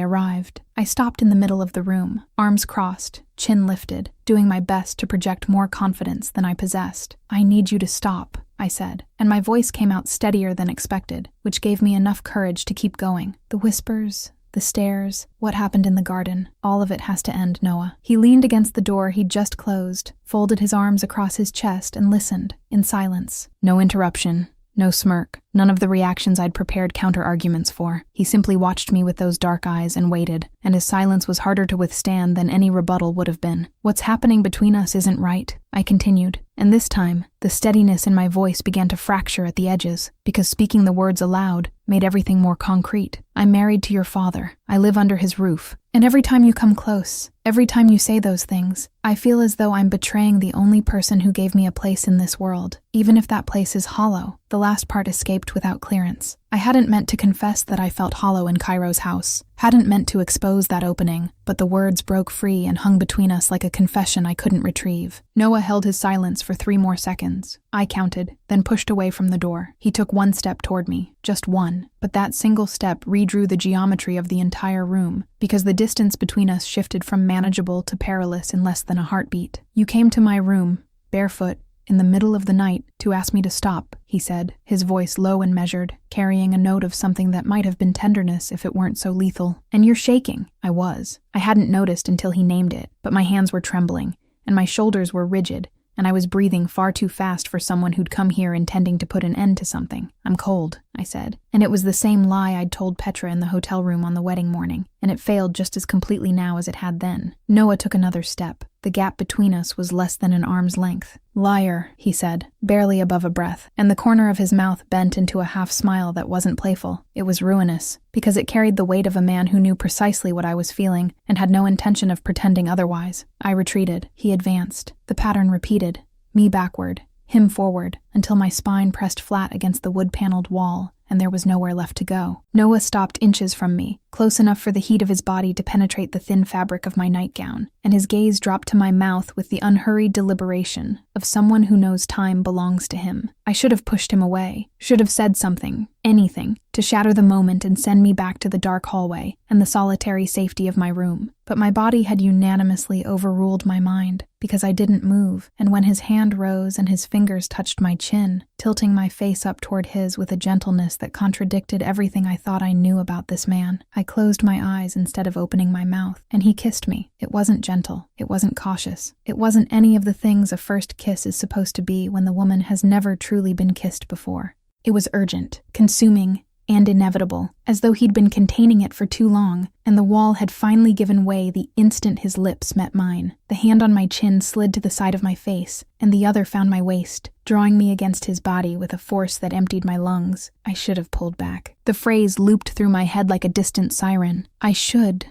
arrived. I stopped in the middle of the room, arms crossed, chin lifted, doing my best to project more confidence than I possessed. "I need you to stop," I said, and my voice came out steadier than expected, which gave me enough courage to keep going. "The whispers, the stairs, what happened in the garden, all of it has to end, Noah." He leaned against the door he'd just closed, folded his arms across his chest, and listened, in silence. No interruption, no smirk, none of the reactions I'd prepared counter-arguments for. He simply watched me with those dark eyes and waited, and his silence was harder to withstand than any rebuttal would have been. "What's happening between us isn't right," I continued, and this time, the steadiness in my voice began to fracture at the edges, because speaking the words aloud made everything more concrete. "I'm married to your father. I live under his roof. And every time you come close, every time you say those things, I feel as though I'm betraying the only person who gave me a place in this world, even if that place is hollow." The last part escaped without clearance. I hadn't meant to confess that I felt hollow in Cairo's house, hadn't meant to expose that opening, but the words broke free and hung between us like a confession I couldn't retrieve. Noah held his silence for 3 more seconds. I counted, then pushed away from the door. He took 1 step toward me, just one, but that single step redrew the geometry of the entire room, because the distance between us shifted from manageable to perilous in less than a heartbeat. "You came to my room, barefoot, in the middle of the night, to ask me to stop," he said, his voice low and measured, carrying a note of something that might have been tenderness if it weren't so lethal. "And you're shaking." I was. I hadn't noticed until he named it, but my hands were trembling, and my shoulders were rigid, and I was breathing far too fast for someone who'd come here intending to put an end to something. "I'm cold," I said, and it was the same lie I'd told Petra in the hotel room on the wedding morning, and it failed just as completely now as it had then. Noah took another step. The gap between us was less than an arm's length. "Liar," he said, barely above a breath, and the corner of his mouth bent into a half-smile that wasn't playful. It was ruinous, because it carried the weight of a man who knew precisely what I was feeling and had no intention of pretending otherwise. I retreated. He advanced. The pattern repeated. Me backward, him forward, until my spine pressed flat against the wood-paneled wall, and there was nowhere left to go. Noah stopped inches from me, close enough for the heat of his body to penetrate the thin fabric of my nightgown, and his gaze dropped to my mouth with the unhurried deliberation of someone who knows time belongs to him. I should have pushed him away, should have said something, anything, to shatter the moment and send me back to the dark hallway and the solitary safety of my room. But my body had unanimously overruled my mind, because I didn't move, and when his hand rose and his fingers touched my chin, tilting my face up toward his with a gentleness that contradicted everything I thought I knew about this man, I closed my eyes instead of opening my mouth, and he kissed me. It wasn't gentle. It wasn't cautious. It wasn't any of the things a first kiss is supposed to be when the woman has never truly been kissed before. It was urgent, consuming, and inevitable, as though he'd been containing it for too long, and the wall had finally given way the instant his lips met mine. The hand on my chin slid to the side of my face, and the other found my waist, drawing me against his body with a force that emptied my lungs. I should have pulled back. The phrase looped through my head like a distant siren. I should.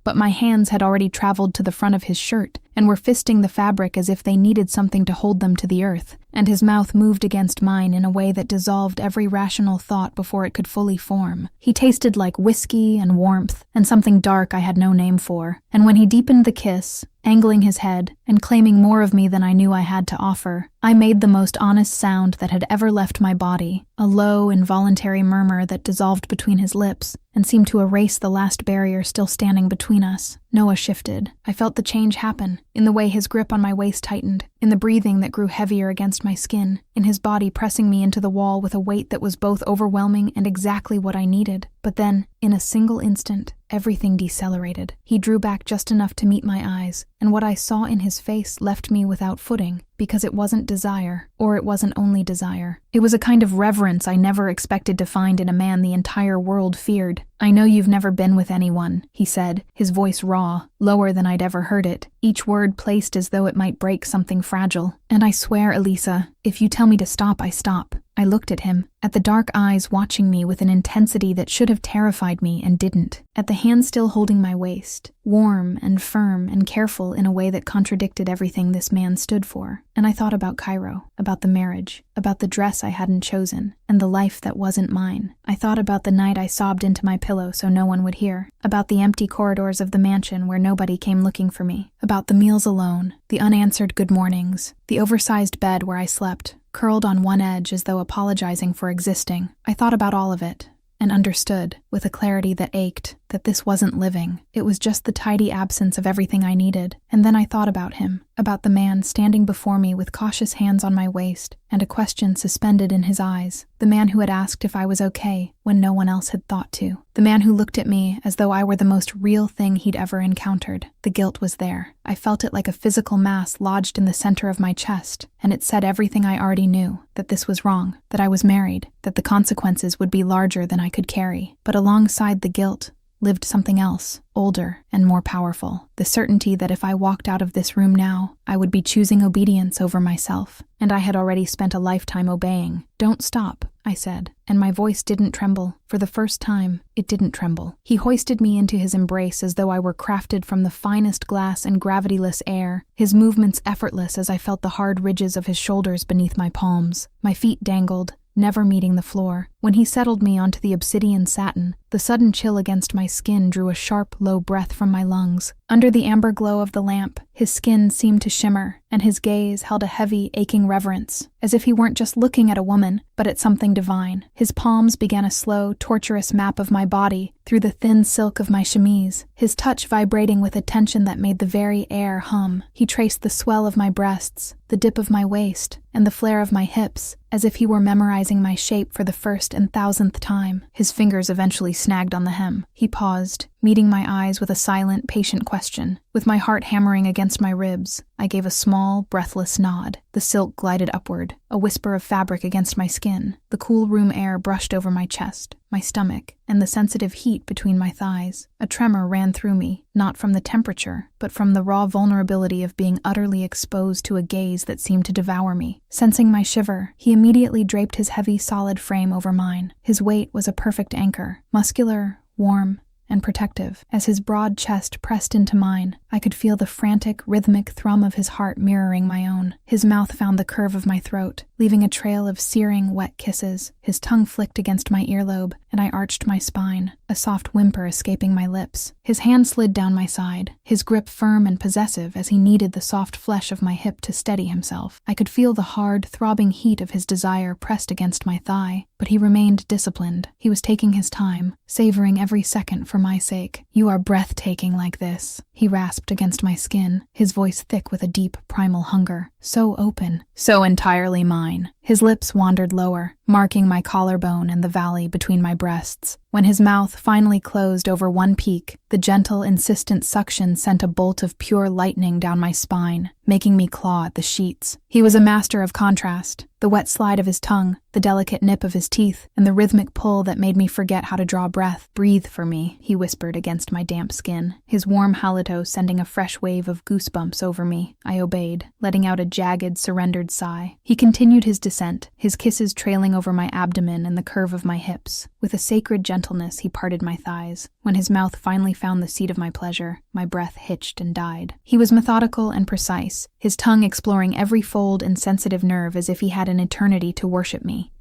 But my hands had already traveled to the front of his shirt and were fisting the fabric as if they needed something to hold them to the earth, and his mouth moved against mine in a way that dissolved every rational thought before it could fully form. He tasted like whiskey and warmth and something dark I had no name for, and when he deepened the kiss, angling his head and claiming more of me than I knew I had to offer, I made the most honest sound that had ever left my body, a low, involuntary murmur that dissolved between his lips and seemed to erase the last barrier still standing between us. Noah shifted. I felt the change happen, in the way his grip on my waist tightened, in the breathing that grew heavier against my skin, in his body pressing me into the wall with a weight that was both overwhelming and exactly what I needed. But then, in a single instant, everything decelerated. He drew back just enough to meet my eyes, and what I saw in his face left me without footing, because it wasn't desire, or it wasn't only desire. It was a kind of reverence I never expected to find in a man the entire world feared. "I know you've never been with anyone," he said, his voice raw, lower than I'd ever heard it, each word placed as though it might break something fragile. "And I swear, Elisa, if you tell me to stop, I stop." I looked at him, at the dark eyes watching me with an intensity that should have terrified me and didn't, at the hand still holding my waist, warm and firm and careful in a way that contradicted everything this man stood for. And I thought about Cairo, about the marriage, about the dress I hadn't chosen, and the life that wasn't mine. I thought about the night I sobbed into my pillow so no one would hear, about the empty corridors of the mansion where nobody came looking for me, about the meals alone, the unanswered good mornings, the oversized bed where I slept, curled on one edge as though apologizing for existing. I thought about all of it, and understood, with a clarity that ached, that this wasn't living. It was just the tidy absence of everything I needed. And then I thought about him, about the man standing before me with cautious hands on my waist, and a question suspended in his eyes. The man who had asked if I was okay when no one else had thought to. The man who looked at me as though I were the most real thing he'd ever encountered. The guilt was there. I felt it like a physical mass lodged in the center of my chest, and it said everything I already knew, that this was wrong, that I was married, that the consequences would be larger than I could carry. But alongside the guilt lived something else, older and more powerful. The certainty that if I walked out of this room now, I would be choosing obedience over myself, and I had already spent a lifetime obeying. "Don't stop," I said, and my voice didn't tremble. For the first time, it didn't tremble. He hoisted me into his embrace as though I were crafted from the finest glass and gravityless air, his movements effortless as I felt the hard ridges of his shoulders beneath my palms. My feet dangled, never meeting the floor. When he settled me onto the obsidian satin, the sudden chill against my skin drew a sharp, low breath from my lungs. Under the amber glow of the lamp, his skin seemed to shimmer, and his gaze held a heavy, aching reverence, as if he weren't just looking at a woman, but at something divine. His palms began a slow, torturous map of my body through the thin silk of my chemise, his touch vibrating with a tension that made the very air hum. He traced the swell of my breasts, the dip of my waist, and the flare of my hips, as if he were memorizing my shape for the first and thousandth time. His fingers eventually snagged on the hem. He paused, meeting my eyes with a silent, patient question. With my heart hammering against my ribs, I gave a small, breathless nod. The silk glided upward, a whisper of fabric against my skin. The cool room air brushed over my chest, my stomach, and the sensitive heat between my thighs. A tremor ran through me, not from the temperature, but from the raw vulnerability of being utterly exposed to a gaze that seemed to devour me. Sensing my shiver, he immediately draped his heavy, solid frame over mine. His weight was a perfect anchor, muscular, warm, and protective. As his broad chest pressed into mine, I could feel the frantic, rhythmic thrum of his heart mirroring my own. His mouth found the curve of my throat, leaving a trail of searing, wet kisses. His tongue flicked against my earlobe, and I arched my spine, a soft whimper escaping my lips. His hand slid down my side, his grip firm and possessive as he kneaded the soft flesh of my hip to steady himself. I could feel the hard, throbbing heat of his desire pressed against my thigh, but he remained disciplined. He was taking his time, savoring every second for my sake. "You are breathtaking like this," he rasped against my skin, his voice thick with a deep, primal hunger. "So open, so entirely mine." His lips wandered lower, marking my collarbone and the valley between my breasts. When his mouth finally closed over one peak, the gentle, insistent suction sent a bolt of pure lightning down my spine, making me claw at the sheets. He was a master of contrast. The wet slide of his tongue, the delicate nip of his teeth, and the rhythmic pull that made me forget how to draw breath. "Breathe for me," he whispered against my damp skin, his warm halato sending a fresh wave of goosebumps over me. I obeyed, letting out a jagged, surrendered sigh. He continued his descent, his kisses trailing over my abdomen and the curve of my hips. With a sacred gentleness, he parted my thighs. When his mouth finally found the seat of my pleasure, my breath hitched and died. He was methodical and precise, his tongue exploring every fold and sensitive nerve as if he had an eternity to worship me.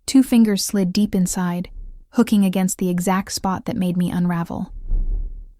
2 fingers slid deep inside, hooking against the exact spot that made me unravel.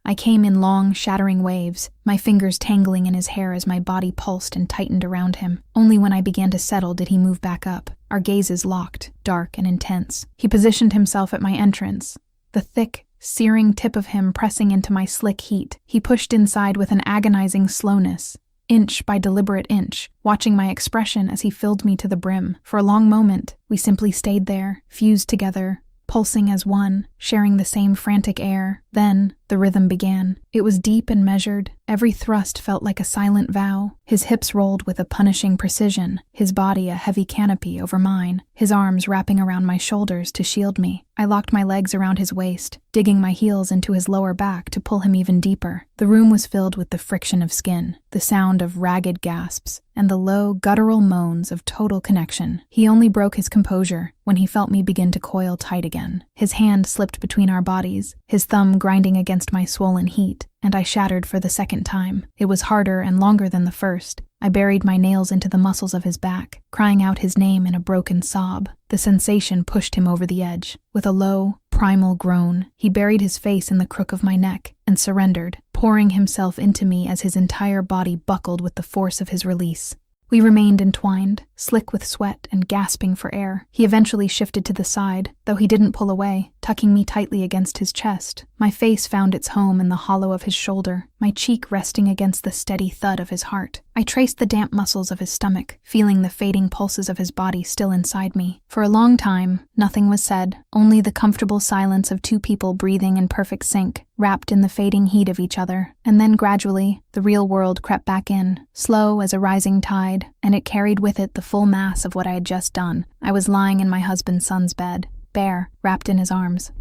I came in long, shattering waves, my fingers tangling in his hair as my body pulsed and tightened around him. Only when I began to settle did he move back up. Our gazes locked, dark and intense. He positioned himself at my entrance, the thick, searing tip of him pressing into my slick heat. He pushed inside with an agonizing slowness, inch by deliberate inch, watching my expression as he filled me to the brim. For a long moment, we simply stayed there, fused together, pulsing as one, sharing the same frantic air. Then, the rhythm began. It was deep and measured. Every thrust felt like a silent vow. His hips rolled with a punishing precision, his body a heavy canopy over mine, his arms wrapping around my shoulders to shield me. I locked my legs around his waist, digging my heels into his lower back to pull him even deeper. The room was filled with the friction of skin, the sound of ragged gasps, and the low, guttural moans of total connection. He only broke his composure when he felt me begin to coil tight again. His hand slipped between our bodies, his thumb grinding against my swollen heat, and I shattered for the second time. It was harder and longer than the first. I buried my nails into the muscles of his back, crying out his name in a broken sob. The sensation pushed him over the edge. With a low, primal groan, he buried his face in the crook of my neck and surrendered, pouring himself into me as his entire body buckled with the force of his release. We remained entwined, slick with sweat and gasping for air. He eventually shifted to the side, though he didn't pull away, tucking me tightly against his chest. My face found its home in the hollow of his shoulder, my cheek resting against the steady thud of his heart. I traced the damp muscles of his stomach, feeling the fading pulses of his body still inside me. For a long time, nothing was said, only the comfortable silence of 2 people breathing in perfect sync, wrapped in the fading heat of each other. And then gradually, the real world crept back in, slow as a rising tide, and it carried with it the full mass of what I had just done. I was lying in my husband's son's bed, bare, wrapped in his arms.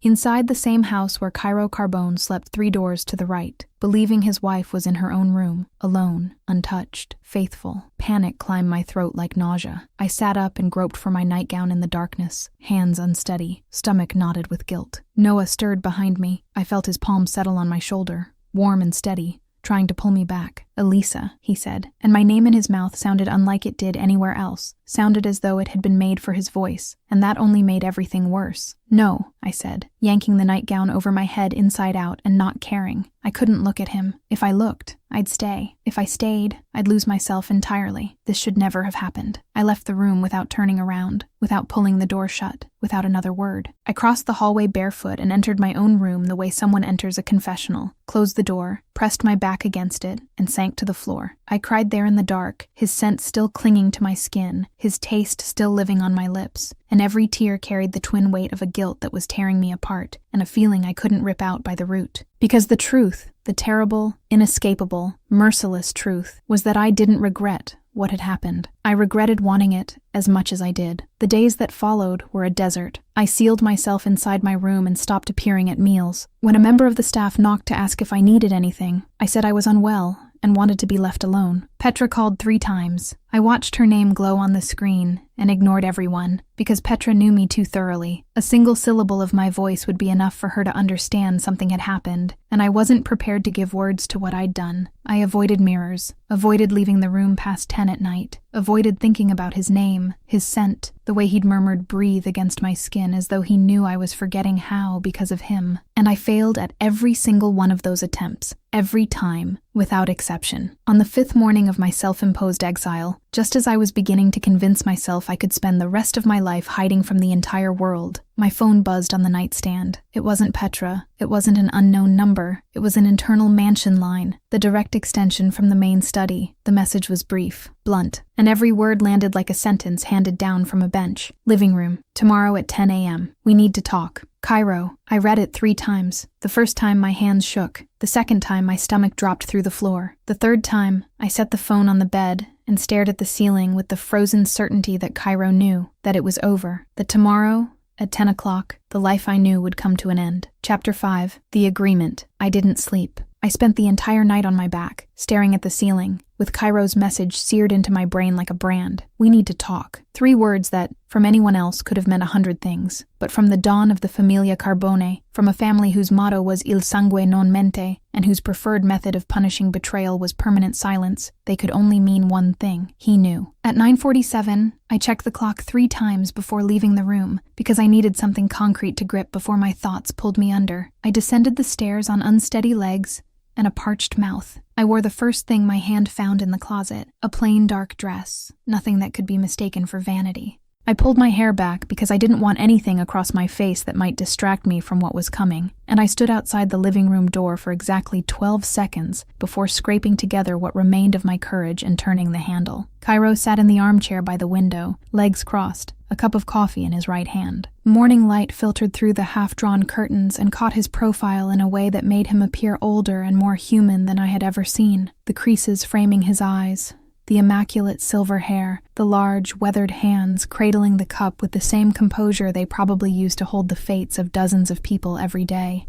Inside the same house where Cairo Carbone slept 3 doors to the right, believing his wife was in her own room, alone, untouched, faithful. Panic climbed my throat like nausea. I sat up and groped for my nightgown in the darkness, hands unsteady, stomach knotted with guilt. Noah stirred behind me. I felt his palm settle on my shoulder, warm and steady, trying to pull me back. "Elisa," he said, and my name in his mouth sounded unlike it did anywhere else, sounded as though it had been made for his voice, and that only made everything worse. "No," I said, yanking the nightgown over my head inside out and not caring. I couldn't look at him. If I looked, I'd stay. If I stayed, I'd lose myself entirely. This should never have happened. I left the room without turning around, without pulling the door shut, without another word. I crossed the hallway barefoot and entered my own room the way someone enters a confessional, closed the door, pressed my back against it, and sank to the floor. I cried there in the dark, his scent still clinging to my skin, his taste still living on my lips, and every tear carried the twin weight of a guilt that was tearing me apart, and a feeling I couldn't rip out by the root. Because the truth, the terrible, inescapable, merciless truth, was that I didn't regret what had happened. I regretted wanting it as much as I did. The days that followed were a desert. I sealed myself inside my room and stopped appearing at meals. When a member of the staff knocked to ask if I needed anything, I said I was unwell and wanted to be left alone. Petra called 3 times. I watched her name glow on the screen and ignored everyone, because Petra knew me too thoroughly. A single syllable of my voice would be enough for her to understand something had happened, and I wasn't prepared to give words to what I'd done. I avoided mirrors, avoided leaving the room past 10 at night, avoided thinking about his name, his scent, the way he'd murmured "breathe" against my skin as though he knew I was forgetting how because of him. And I failed at every single one of those attempts, every time, without exception. On the 5th morning of my self-imposed exile, Just as I was beginning to convince myself I could spend the rest of my life hiding from the entire world, my phone buzzed on the nightstand. It wasn't Petra. It wasn't an unknown number. It was an internal mansion line, the direct extension from the main study. The message was brief, blunt, and every word landed like a sentence handed down from a bench. Living room. Tomorrow at 10 a.m. We need to talk. Cairo. I read it 3 times. The first time my hands shook. The second time my stomach dropped through the floor. The third time, I set the phone on the bed and stared at the ceiling with the frozen certainty that Cairo knew, that it was over, that tomorrow, at 10 o'clock, the life I knew would come to an end. Chapter 5. The Agreement. I didn't sleep. I spent the entire night on my back, staring at the ceiling, with Cairo's message seared into my brain like a brand. We need to talk. 3 words that, from anyone else, could have meant 100 things. But from the dawn of the Familia Carbone, from a family whose motto was Il sangue non mente, and whose preferred method of punishing betrayal was permanent silence, they could only mean one thing. He knew. At 9:47, I checked the clock 3 times before leaving the room, because I needed something concrete to grip before my thoughts pulled me under. I descended the stairs on unsteady legs and a parched mouth. I wore the first thing my hand found in the closet, a plain dark dress, nothing that could be mistaken for vanity. I pulled my hair back because I didn't want anything across my face that might distract me from what was coming, and I stood outside the living room door for exactly 12 seconds before scraping together what remained of my courage and turning the handle. Cairo sat in the armchair by the window, legs crossed, a cup of coffee in his right hand. Morning light filtered through the half-drawn curtains and caught his profile in a way that made him appear older and more human than I had ever seen, the creases framing his eyes, the immaculate silver hair, the large, weathered hands cradling the cup with the same composure they probably use to hold the fates of dozens of people every day.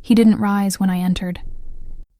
He didn't rise when I entered.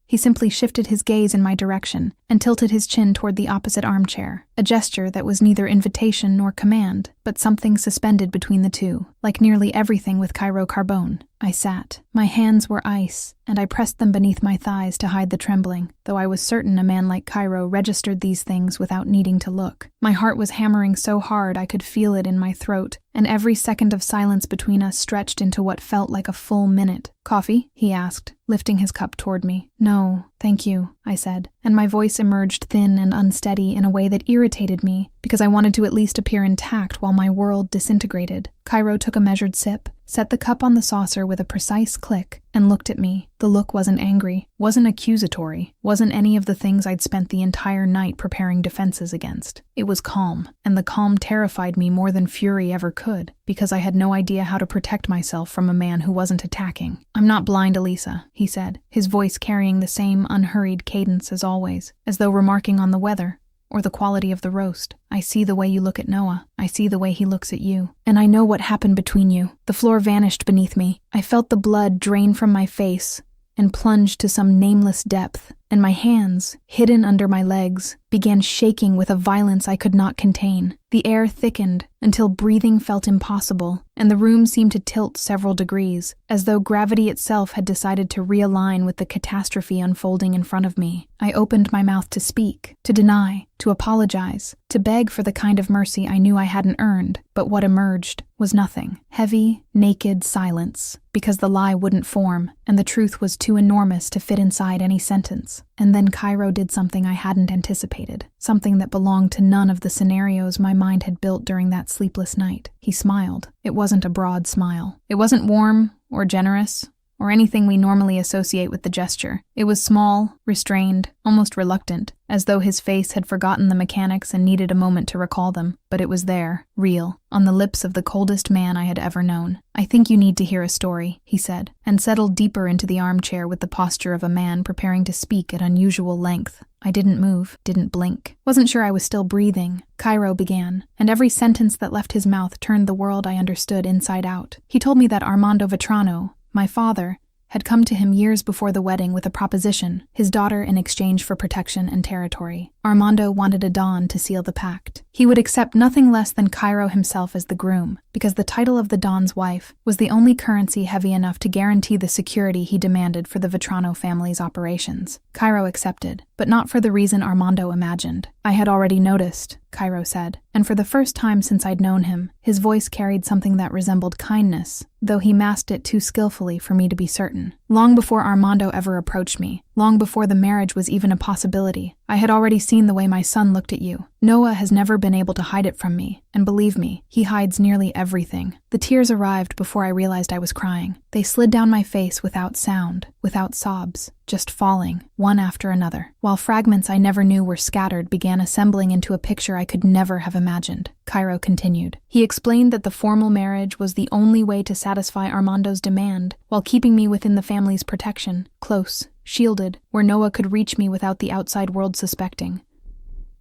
He simply shifted his gaze in my direction and tilted his chin toward the opposite armchair, a gesture that was neither invitation nor command, but something suspended between the two. Like nearly everything with Cairo Carbone, I sat. My hands were ice, and I pressed them beneath my thighs to hide the trembling, though I was certain a man like Cairo registered these things without needing to look. My heart was hammering so hard I could feel it in my throat, and every second of silence between us stretched into what felt like a full minute. "Coffee?" he asked, lifting his cup toward me. "No, thank you," I said, and my voice emerged thin and unsteady in a way that irritated me, because I wanted to at least appear intact while my world disintegrated. Cairo took a measured sip, set the cup on the saucer with a precise click, and looked at me. The look wasn't angry, wasn't accusatory, wasn't any of the things I'd spent the entire night preparing defenses against. It was calm, and the calm terrified me more than fury ever could, because I had no idea how to protect myself from a man who wasn't attacking. "I'm not blind, Elisa," he said, his voice carrying the same unhurried cadence as always, as though remarking on the weather or the quality of the roast. "I see the way you look at Noah. I see the way he looks at you. And I know what happened between you." The floor vanished beneath me. I felt the blood drain from my face and plunge to some nameless depth, and my hands, hidden under my legs, began shaking with a violence I could not contain. The air thickened until breathing felt impossible, and the room seemed to tilt several degrees, as though gravity itself had decided to realign with the catastrophe unfolding in front of me. I opened my mouth to speak, to deny, to apologize, to beg for the kind of mercy I knew I hadn't earned, but what emerged was nothing. Heavy, naked silence, because the lie wouldn't form, and the truth was too enormous to fit inside any sentence. And then Cairo did something I hadn't anticipated, something that belonged to none of the scenarios my mind had built during that sleepless night. He smiled. It wasn't a broad smile. It wasn't warm or generous or anything we normally associate with the gesture. It was small, restrained, almost reluctant, as though his face had forgotten the mechanics and needed a moment to recall them. But it was there, real, on the lips of the coldest man I had ever known. "I think you need to hear a story," he said, and settled deeper into the armchair with the posture of a man preparing to speak at unusual length. I didn't move, didn't blink. Wasn't sure I was still breathing. Cairo began, and every sentence that left his mouth turned the world I understood inside out. He told me that Armando Vetrano, my father, had come to him years before the wedding with a proposition, his daughter in exchange for protection and territory. Armando wanted a Don to seal the pact. He would accept nothing less than Cairo himself as the groom, because the title of the Don's wife was the only currency heavy enough to guarantee the security he demanded for the Vetrano family's operations. Cairo accepted, but not for the reason Armando imagined. "I had already noticed," Cairo said, and for the first time since I'd known him, his voice carried something that resembled kindness, though he masked it too skillfully for me to be certain. "Long before Armando ever approached me, long before the marriage was even a possibility. I had already seen the way my son looked at you. Noah has never been able to hide it from me, and believe me, he hides nearly everything." The tears arrived before I realized I was crying. They slid down my face without sound, without sobs, just falling, one after another, while fragments I never knew were scattered began assembling into a picture I could never have imagined. Cairo continued. He explained that the formal marriage was the only way to satisfy Armando's demand, while keeping me within the family's protection, close, shielded, where Noah could reach me without the outside world suspecting.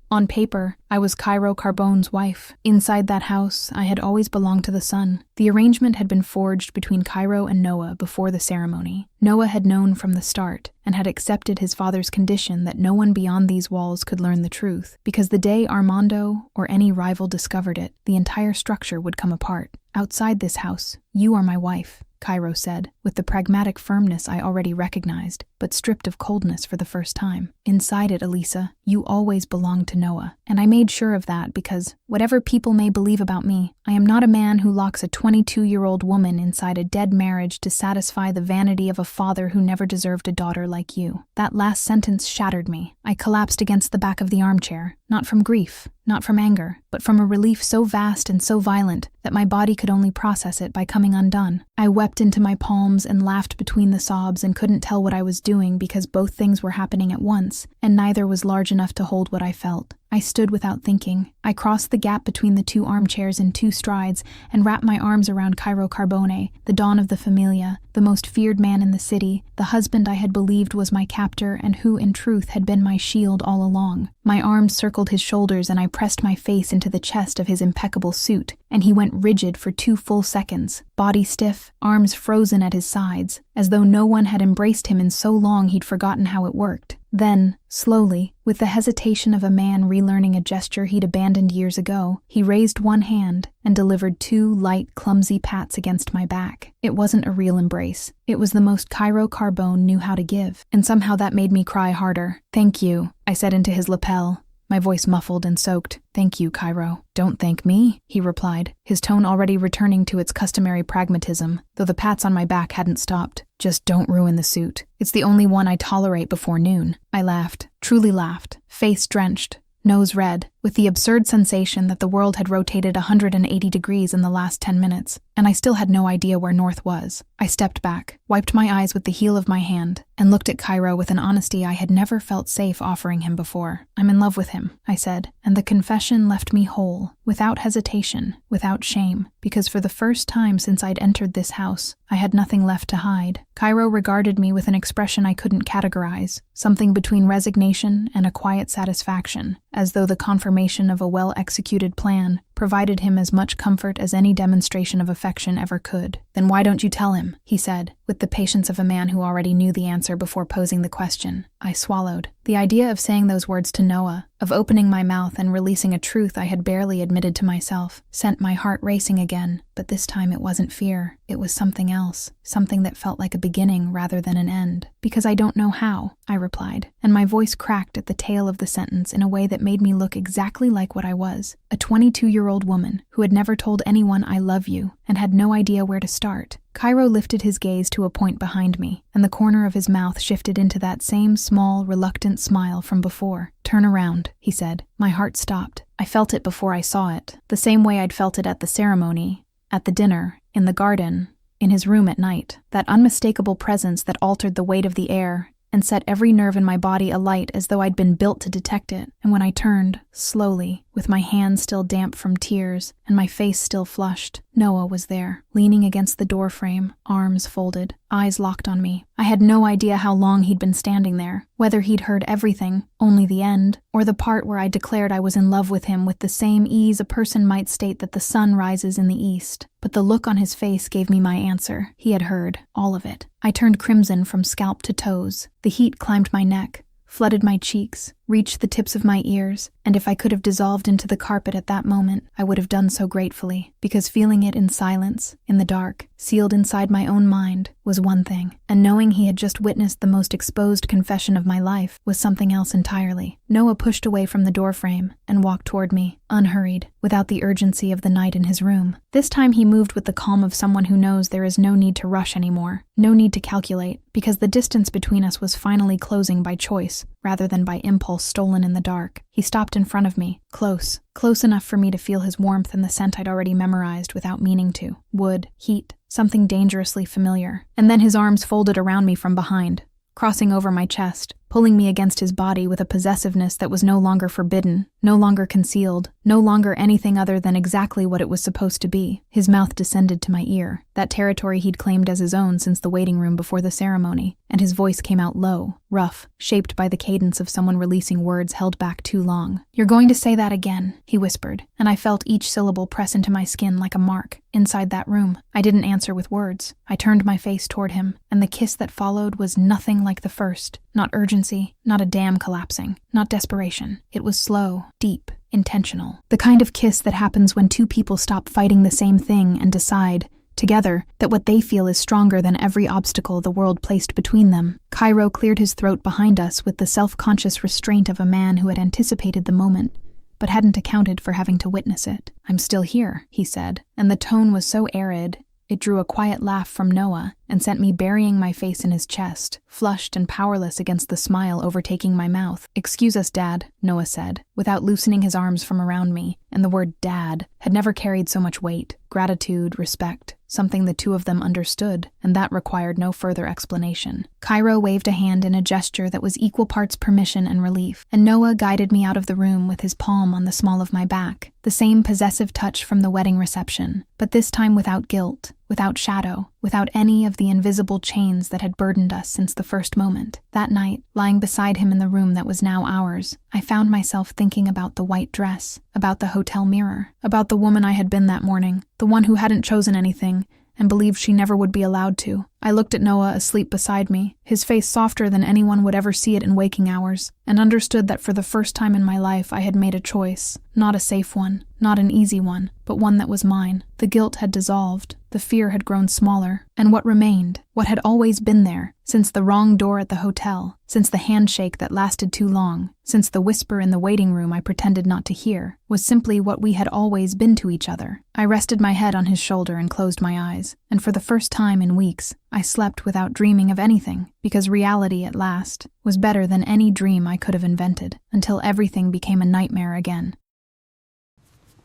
On paper, I was Cairo Carbone's wife. Inside that house, I had always belonged to the son. The arrangement had been forged between Cairo and Noah before the ceremony. Noah had known from the start and had accepted his father's condition that no one beyond these walls could learn the truth, because the day Armando or any rival discovered it, the entire structure would come apart. "Outside this house, you are my wife," Cairo said, with the pragmatic firmness I already recognized, but stripped of coldness for the first time. "Inside it, Elisa, you always belonged to Noah, and I made sure of that because, whatever people may believe about me, I am not a man who locks a 22-year-old woman inside a dead marriage to satisfy the vanity of a father who never deserved a daughter like you." That last sentence shattered me. I collapsed against the back of the armchair, not from grief, not from anger, but from a relief so vast and so violent that my body could only process it by coming undone. I wept into my palms and laughed between the sobs and couldn't tell what I was doing because both things were happening at once, and neither was large enough to hold what I felt. I stood without thinking. I crossed the gap between the two armchairs in 2 strides and wrapped my arms around Cairo Carbone, the Don of the Familia, the most feared man in the city, the husband I had believed was my captor and who, in truth, had been my shield all along. My arms circled his shoulders and I pressed my face into the chest of his impeccable suit, and he went rigid for 2 full seconds, body stiff, arms frozen at his sides, as though no one had embraced him in so long he'd forgotten how it worked. Then, slowly, with the hesitation of a man relearning a gesture he'd abandoned years ago, he raised one hand and delivered 2 light, clumsy pats against my back. It wasn't a real embrace. It was the most Cairo Carbone knew how to give, and somehow that made me cry harder. "Thank you," I said into his lapel, my voice muffled and soaked. "Thank you, Cairo." "Don't thank me," he replied, his tone already returning to its customary pragmatism, though the pats on my back hadn't stopped. "Just don't ruin the suit. It's the only one I tolerate before noon." I laughed, truly laughed, face drenched, nose red, with the absurd sensation that the world had rotated 180 degrees in the last 10 minutes, and I still had no idea where north was. I stepped back, wiped my eyes with the heel of my hand, and looked at Cairo with an honesty I had never felt safe offering him before. "I'm in love with him," I said, and the confession left me whole, without hesitation, without shame, because for the first time since I'd entered this house, I had nothing left to hide. Cairo regarded me with an expression I couldn't categorize, something between resignation and a quiet satisfaction, as though the confirmation of a well-executed plan provided him as much comfort as any demonstration of affection ever could. "Then why don't you tell him?" he said, with the patience of a man who already knew the answer before posing the question. I swallowed. The idea of saying those words to Noah, of opening my mouth and releasing a truth I had barely admitted to myself, sent my heart racing again, but this time it wasn't fear. It was something else, something that felt like a beginning rather than an end. "Because I don't know how," I replied, and my voice cracked at the tail of the sentence in a way that made me look exactly like what I was, a 22-year-old woman who had never told anyone I love you and had no idea where to start. Cairo lifted his gaze to a point behind me, and the corner of his mouth shifted into that same small, reluctant smile from before. "Turn around," he said. My heart stopped. I felt it before I saw it, the same way I'd felt it at the ceremony, at the dinner, in the garden, in his room at night. That unmistakable presence that altered the weight of the air and set every nerve in my body alight as though I'd been built to detect it. And when I turned, slowly, with my hands still damp from tears and my face still flushed, Noah was there, leaning against the doorframe, arms folded, eyes locked on me. I had no idea how long he'd been standing there, whether he'd heard everything, only the end, or the part where I declared I was in love with him with the same ease a person might state that the sun rises in the east. But the look on his face gave me my answer. He had heard, all of it. I turned crimson from scalp to toes. The heat climbed my neck, flooded my cheeks, reached the tips of my ears, and if I could have dissolved into the carpet at that moment, I would have done so gratefully, because feeling it in silence, in the dark, sealed inside my own mind, was one thing, and knowing he had just witnessed the most exposed confession of my life was something else entirely. Noah pushed away from the doorframe and walked toward me, unhurried, without the urgency of the night in his room. This time he moved with the calm of someone who knows there is no need to rush anymore, no need to calculate, because the distance between us was finally closing by choice, rather than by impulse stolen in the dark. He stopped in front of me, close enough for me to feel his warmth and the scent I'd already memorized without meaning to. Wood, heat, something dangerously familiar. And then his arms folded around me from behind, crossing over my chest, pulling me against his body with a possessiveness that was no longer forbidden, no longer concealed, no longer anything other than exactly what it was supposed to be. His mouth descended to my ear, that territory he'd claimed as his own since the waiting room before the ceremony, and his voice came out low, rough, shaped by the cadence of someone releasing words held back too long. "You're going to say that again," he whispered, and I felt each syllable press into my skin like a mark. Inside that room, I didn't answer with words. I turned my face toward him, and the kiss that followed was nothing like the first. Not urgency, not a dam collapsing, not desperation. It was slow, deep, intentional. The kind of kiss that happens when two people stop fighting the same thing and decide, together, that what they feel is stronger than every obstacle the world placed between them. Cairo cleared his throat behind us with the self-conscious restraint of a man who had anticipated the moment, but hadn't accounted for having to witness it. "I'm still here," he said, and the tone was so arid, it drew a quiet laugh from Noah and sent me burying my face in his chest, flushed and powerless against the smile overtaking my mouth. "Excuse us, Dad," Noah said, without loosening his arms from around me, and the word Dad had never carried so much weight. Gratitude, respect, something the two of them understood, and that required no further explanation. Cairo waved a hand in a gesture that was equal parts permission and relief, and Noah guided me out of the room with his palm on the small of my back, the same possessive touch from the wedding reception, but this time without guilt, without shadow, without any of the invisible chains that had burdened us since the first moment. That night, lying beside him in the room that was now ours, I found myself thinking about the white dress, about the hotel mirror, about the woman I had been that morning, the one who hadn't chosen anything, and believed she never would be allowed to. I looked at Noah asleep beside me, his face softer than anyone would ever see it in waking hours, and understood that for the first time in my life I had made a choice. Not a safe one, not an easy one, but one that was mine. The guilt had dissolved, the fear had grown smaller, and what remained, what had always been there, since the wrong door at the hotel, since the handshake that lasted too long, since the whisper in the waiting room I pretended not to hear, was simply what we had always been to each other. I rested my head on his shoulder and closed my eyes, and for the first time in weeks, I slept without dreaming of anything, because reality at last was better than any dream I could have invented, until everything became a nightmare again.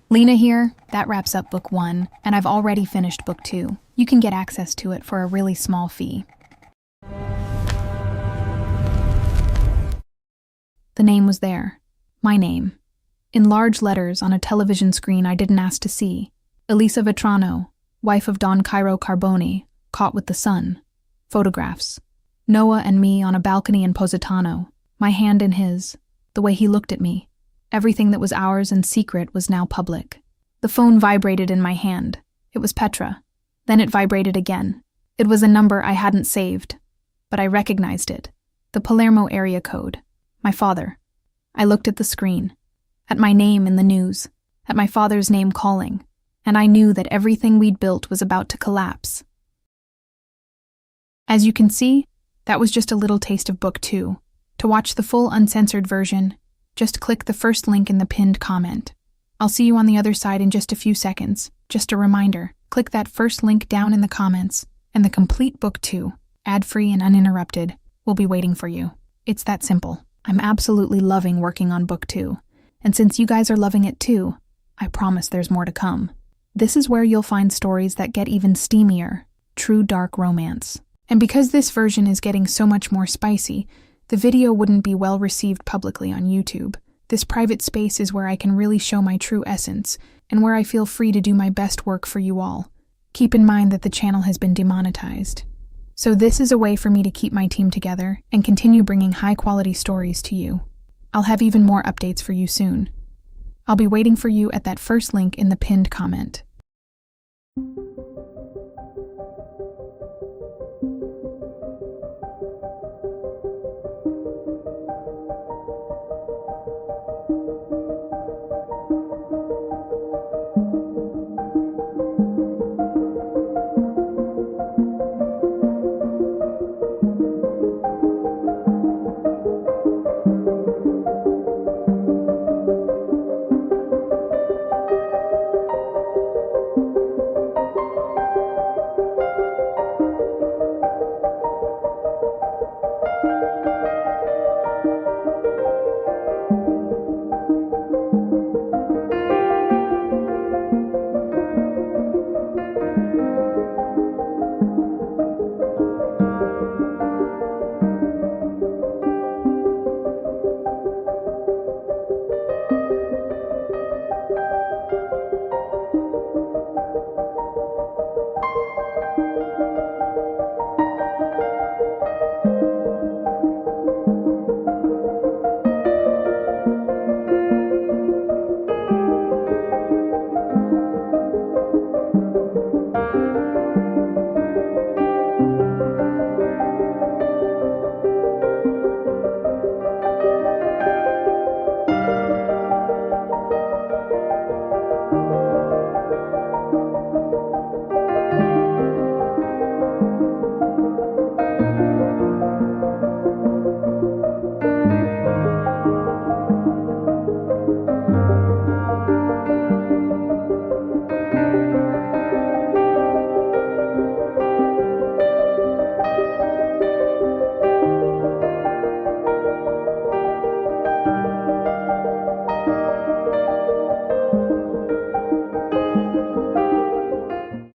Lena here, that wraps up book 1, and I've already finished book 2. You can get access to it for a really small fee. The name was there. My name. In large letters on a television screen I didn't ask to see. Elisa Vetrano, wife of Don Cairo Carboni, caught with the sun. Photographs. Noah and me on a balcony in Positano, my hand in his, the way he looked at me. Everything that was ours and secret was now public. The phone vibrated in my hand. It was Petra. Then it vibrated again. It was a number I hadn't saved, but I recognized it. The Palermo area code. My father. I looked at the screen, at my name in the news, at my father's name calling, and I knew that everything we'd built was about to collapse. As you can see, that was just a little taste of book 2. To watch the full uncensored version, just click the first link in the pinned comment. I'll see you on the other side in just a few seconds. Just a reminder, click that first link down in the comments, and the complete book 2, ad-free and uninterrupted, will be waiting for you. It's that simple. I'm absolutely loving working on book 2, and since you guys are loving it too, I promise there's more to come. This is where you'll find stories that get even steamier, true dark romance. And because this version is getting so much more spicy, the video wouldn't be well received publicly on YouTube. This private space is where I can really show my true essence, and where I feel free to do my best work for you all. Keep in mind that the channel has been demonetized. So this is a way for me to keep my team together and continue bringing high-quality stories to you. I'll have even more updates for you soon. I'll be waiting for you at that first link in the pinned comment.